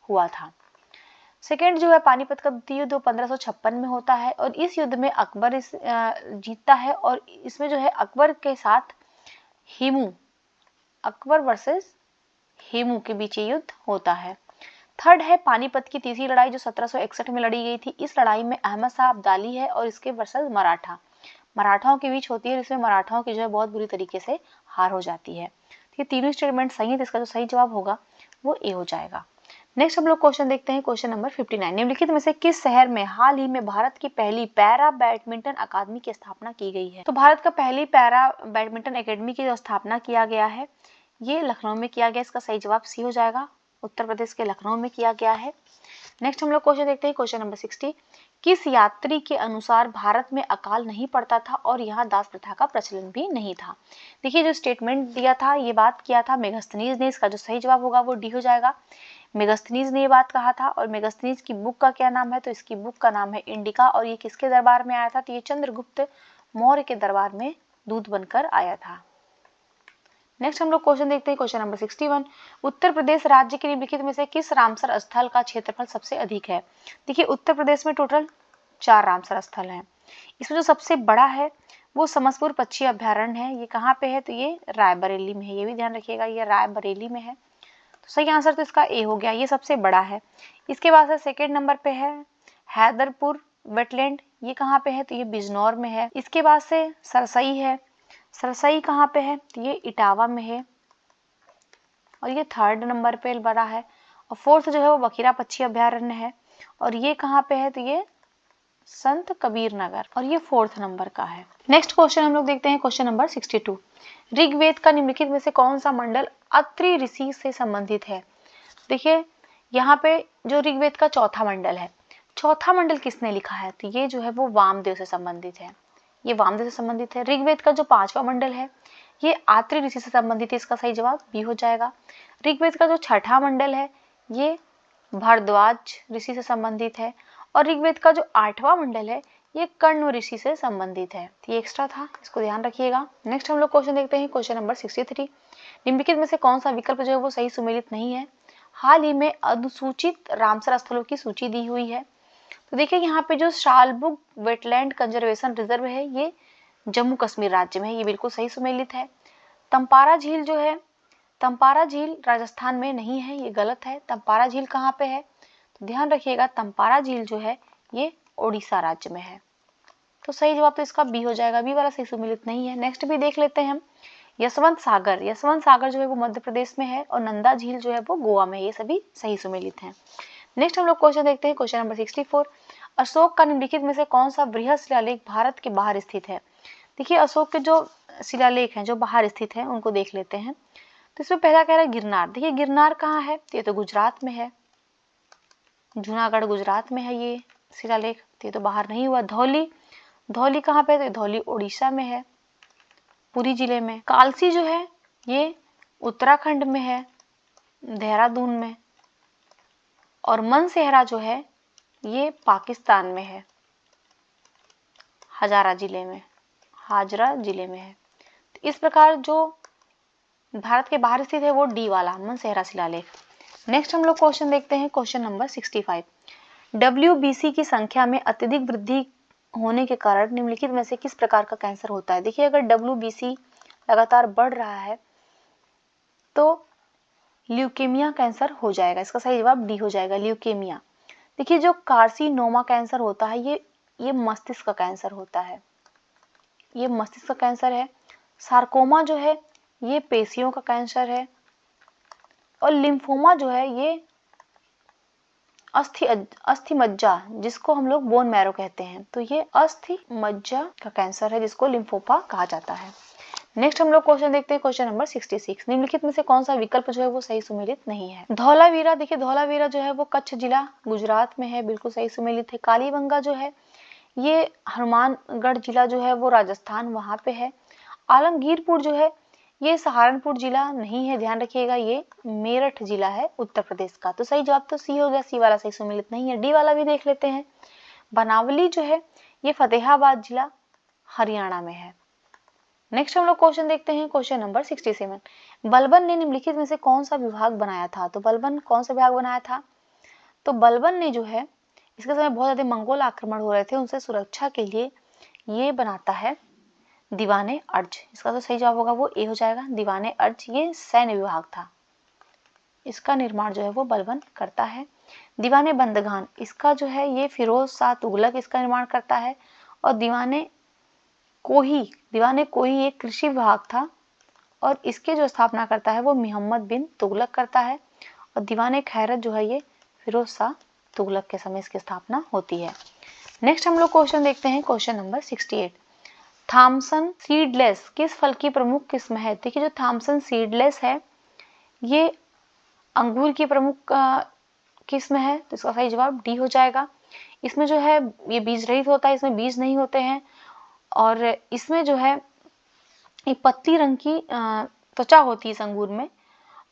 हुआ था। सेकेंड जो है पानीपत का द्वितीय युद्ध 1556 में होता है, और इस युद्ध में अकबर जीतता है, और इसमें जो है अकबर के साथ अकबर वर्सेस हेमू के बीच ये युद्ध होता है। थर्ड है पानीपत की तीसरी लड़ाई जो 1761 में लड़ी गई थी। इस लड़ाई में अहमद शाह अब्दाली है और इसके वर्सेस मराठाओं के बीच होती है, इसमें मराठाओं की जो है बहुत बुरी तरीके से हार हो जाती है। तो ये तीनों स्टेटमेंट सही है, तो इसका जो सही जवाब होगा वो ए हो जाएगा। नेक्स्ट हम लोग क्वेश्चन देखते हैं, क्वेश्चन नंबर 59। निम्नलिखित में से किस शहर में हाल ही में भारत की पहली पैरा बैडमिंटन अकादमी की स्थापना की गई है? तो भारत का पहली पैरा बैडमिंटन अकेडमी की जो स्थापना किया गया है ये लखनऊ में किया गया। इसका सही जवाब सी हो जाएगा, उत्तर प्रदेश के लखनऊ में किया गया है। नेक्स्ट हम लोग क्वेश्चन देखते हैं, क्वेश्चन नंबर 60। किस यात्री के अनुसार भारत में अकाल नहीं पड़ता था और यहाँ दास प्रथा का प्रचलन भी नहीं था? देखिए जो स्टेटमेंट दिया था, ये बात किया था मेगास्थनीज ने। इसका जो सही जवाब होगा वो डी हो जाएगा। मेगास्थनीज ने ये बात कहा था। और मेगास्थनीज की बुक का क्या नाम है? तो इसकी बुक का नाम है इंडिका। और ये किसके दरबार में आया था? तो ये चंद्रगुप्त मौर्य के दरबार में दूत बनकर आया था। नेक्स्ट हम लोग क्वेश्चन देखते हैं, क्वेश्चन नंबर 61। उत्तर प्रदेश राज्य के निम्नलिखित में से किस रामसर स्थल का क्षेत्रफल सबसे अधिक है? देखिए उत्तर प्रदेश में टोटल 4 रामसर स्थल हैं। इसमें जो सबसे बड़ा है वो समसपुर पक्षी अभ्यारण्य है। ये कहाँ पे है? तो ये रायबरेली में है। ये भी ध्यान रखिएगा, ये रायबरेली में है। तो सही आंसर तो इसका ए हो गया, ये सबसे बड़ा है। इसके बाद से सेकेंड नंबर पे है हैदरपुर वेटलैंड। ये कहाँ पे है? तो ये बिजनौर में है। इसके बाद से सरसई है। सरसई कहाँ पे है? तो ये इटावा में है और ये थर्ड नंबर पे बड़ा है। और फोर्थ जो है वो बखीरा पक्षी अभ्यारण्य है और ये कहाँ पे है? तो ये संत कबीर नगर और ये फोर्थ नंबर का है। नेक्स्ट क्वेश्चन हम लोग देखते हैं, क्वेश्चन नंबर 62। ऋग्वेद का निम्नलिखित में से कौन सा मंडल अत्रि ऋषि से संबंधित है? देखिए यहाँ पे जो ऋग्वेद का चौथा मंडल है, चौथा मंडल किसने लिखा है? तो ये जो है वो वामदेव से संबंधित है। ये वामदेव से संबंधित है। ऋग्वेद का जो 5वां मंडल है ये आत्रि ऋषि से संबंधित है। इसका सही जवाब बी हो जाएगा। ऋग्वेद का जो 6ठा मंडल है ये भारद्वाज ऋषि से संबंधित है और ऋग्वेद का जो 8वां मंडल है ये कण्व ऋषि से संबंधित है। ये एक्स्ट्रा था, इसको ध्यान रखिएगा। नेक्स्ट हम लोग क्वेश्चन देखते हैं, क्वेश्चन नंबर 63। निम्नलिखित में से कौन सा विकल्प जो है वो सही सुमेलित नहीं है? हाल ही में अनुसूचित रामसर स्थलों की सूची दी हुई है। तो देखिए यहाँ पे जो शालबुग वेटलैंड कंजर्वेशन रिजर्व है ये जम्मू कश्मीर राज्य में है। ये बिल्कुल सही सुमेलित है। तंपारा झील जो है, तंपारा झील राजस्थान में नहीं है, ये गलत है। तंपारा झील कहाँ पे है? तो ध्यान रखिएगा, तंपारा झील जो है ये ओडिशा राज्य में है। तो सही जवाब तो इसका बी हो जाएगा, बी वाला सही सुमेलित नहीं है। नेक्स्ट भी देख लेते हैं हम। यशवंत सागर जो है वो मध्य प्रदेश में है और नंदा झील जो है वो गोवा में है। ये सभी सही सुमेलित हैं। नेक्स्ट हम लोग क्वेश्चन देखते हैं, क्वेश्चन नंबर 64। अशोक का निम्नलिखित में से कौन सा बृहद शिलालेख भारत के बाहर स्थित है? देखिए अशोक के जो शिलालेख हैं जो बाहर स्थित हैं उनको देख लेते हैं। तो इसमें पहला कह रहा है गिरनार। देखिए गिरनार कहाँ है? ये तो गुजरात में है, जूनागढ़ गुजरात में है ये शिलालेख, तो ये तो बाहर नहीं हुआ। धौली कहाँ पे? तो धौली उड़ीसा में है, पुरी जिले में। कालसी जो है ये उत्तराखंड में है, देहरादून में। और मनसेहरा जो है ये पाकिस्तान में है, हाजरा जिले में है। तो इस प्रकार जो भारत के बाहर स्थित है वो डी वाला मनसेहरा शिलालेख। नेक्स्ट हम लोग क्वेश्चन देखते हैं, क्वेश्चन नंबर 65। WBC की संख्या में अत्यधिक वृद्धि होने के कारण निम्नलिखित में से किस प्रकार का कैंसर होता है? देखिए अगर WBC लगातार बढ़ रहा है तो ल्यूकेमिया कैंसर हो जाएगा। इसका सही जवाब डी हो जाएगा, ल्यूकेमिया। देखिए जो कार्सिनोमा कैंसर होता है ये मस्तिष्क का कैंसर होता है, ये मस्तिष्क का कैंसर है। सार्कोमा जो है ये पेशियों का कैंसर है और लिम्फोमा जो है ये अस्थि मज्जा जिसको हम लोग बोन मैरो कहते हैं, तो ये अस्थि मज्जा का कैंसर है जिसको लिम्फोमा कहा जाता है। नेक्स्ट हम लोग क्वेश्चन देखते हैं, क्वेश्चन नंबर 66। निम्नलिखित में से कौन सा विकल्प जो है वो सही सुमेलित नहीं है? धौलावीरा। देखिए धौलावीरा जो है वो कच्छ जिला गुजरात में है, बिल्कुल सही सुमेलित है। कालीबंगा जो है ये हनुमानगढ़ जिला जो है वो राजस्थान वहां पे है। आलमगीरपुर जो है ये सहारनपुर जिला नहीं है, ध्यान रखिएगा, ये मेरठ जिला है उत्तर प्रदेश का। तो सही जवाब तो सी हो गया, सी वाला सही सुमेलित नहीं है। डी वाला भी देख लेते हैं। बनावली जो है ये फतेहाबाद जिला हरियाणा में है। नेक्स्ट हम लोग क्वेश्चन देखते हैं, क्वेश्चन नंबर 67। बलबन ने निम्नलिखित में से कौन सा विभाग बनाया था? तो बलबन कौन सा विभाग बनाया था? तो बलबन ने जो है इसके समय बहुत ज्यादा मंगोल आक्रमण हो रहे थे, उनसे सुरक्षा के लिए ये बनाता है दीवाने अर्ज। इसका तो सही जवाब होगा वो ए हो जाएगा, दीवाने अर्ज। ये सैन्य विभाग था, इसका निर्माण जो है वो बलबन करता है। दीवाने बंदगान, इसका जो है ये फिरोज शाह तुगलक इसका निर्माण करता है। और दीवाने कोही एक कृषि विभाग था और इसके जो स्थापना करता है वो मोहम्मद बिन तुगलक करता है। और दीवाने खैरत जो है ये फिरोज शाह तुगलक के समय इसकी स्थापना होती है। नेक्स्ट हम लोग क्वेश्चन देखते हैं, क्वेश्चन नंबर 68। थॉमसन सीडलेस किस फल की प्रमुख किस्म है? देखिए जो थॉमसन सीडलेस है ये अंगूर की प्रमुख किस्म है, तो इसका सही जवाब डी हो जाएगा। इसमें जो है ये बीज रहित होता है, इसमें बीज नहीं होते हैं और इसमें जो है एक पत्ती रंग की त्वचा होती है इस अंगूर में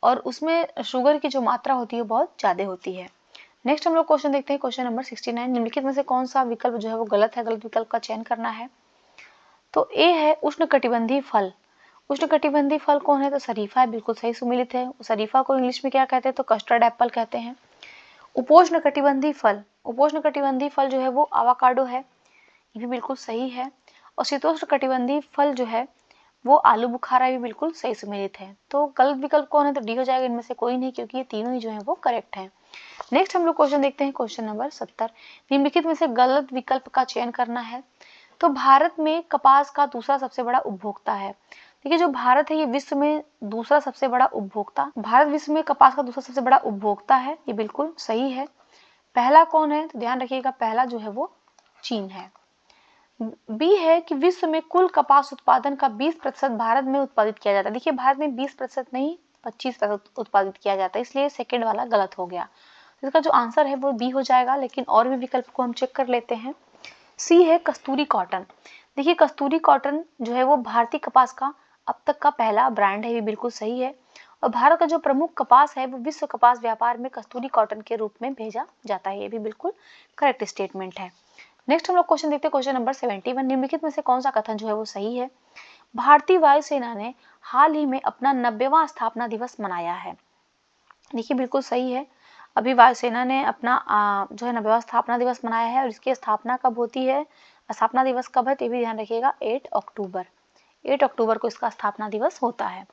और उसमें शुगर की जो मात्रा होती है बहुत ज्यादा होती है। नेक्स्ट हम लोग क्वेश्चन देखते हैं, क्वेश्चन नंबर 69। निम्नलिखित में से कौन सा विकल्प जो है वो गलत है? गलत विकल्प का चयन करना है। तो ए है उष्णकटिबंधीय फल। उष्णकटिबंधीय फल कौन है? तो शरीफा है, बिल्कुल सही सुमिलित है। शरीफा को इंग्लिश में क्या कहते हैं? तो कस्टर्ड एप्पल कहते हैं। उपोष्णकटिबंधीय फल जो है वो आवाकाडो है, ये भी बिल्कुल सही है। और शीतोष्णकटिबंधीय फल जो है वो आलू बुखारा भी बिल्कुल सही सुमेलित है। तो गलत विकल्प कौन है? तो डी हो जाएगा, इनमें से कोई नहीं, क्योंकि ये तीनों ही जो है वो करेक्ट है। नेक्स्ट हम लोग क्वेश्चन देखते हैं, क्वेश्चन नंबर 70। निम्नलिखित में से गलत विकल्प का चयन करना है। तो भारत में कपास का दूसरा सबसे बड़ा उपभोक्ता है। देखिए जो भारत है ये विश्व में दूसरा सबसे बड़ा उपभोक्ता, भारत विश्व में कपास का दूसरा सबसे बड़ा उपभोक्ता है, ये बिल्कुल सही है। पहला कौन है? तो ध्यान रखिएगा, पहला जो है वो चीन है। बी है कि विश्व में कुल कपास उत्पादन का 20% भारत में उत्पादित किया जाता है। देखिए भारत में 20% नहीं 25% उत्पादित किया जाता है, इसलिए सेकंड वाला गलत हो गया। इसका जो आंसर है वो बी हो जाएगा, लेकिन और भी विकल्प को हम चेक कर लेते हैं। सी है कस्तूरी कॉटन। देखिए कस्तूरी कॉटन जो है वो भारतीय कपास का अब तक का पहला ब्रांड है, ये बिल्कुल सही है। और भारत का जो प्रमुख कपास है वो विश्व कपास व्यापार में कस्तूरी कॉटन के रूप में भेजा जाता है, ये भी बिल्कुल करेक्ट स्टेटमेंट है। नेक्स्ट हम लोग क्वेश्चन देखते हैं, क्वेश्चन नंबर 71। निम्नलिखित में से कौन सा कथन जो है वो सही है? भारतीय वायुसेना ने हाल ही में अपना 90वां स्थापना दिवस मनाया है। देखिए बिल्कुल सही है, अभी वायुसेना ने अपना जो है 90वां स्थापना दिवस मनाया है और इसकी स्थापना कब होती है? स्थापना दिवस कब है? तो ये भी ध्यान रखिएगा, 8 अक्टूबर को इसका स्थापना दिवस होता है।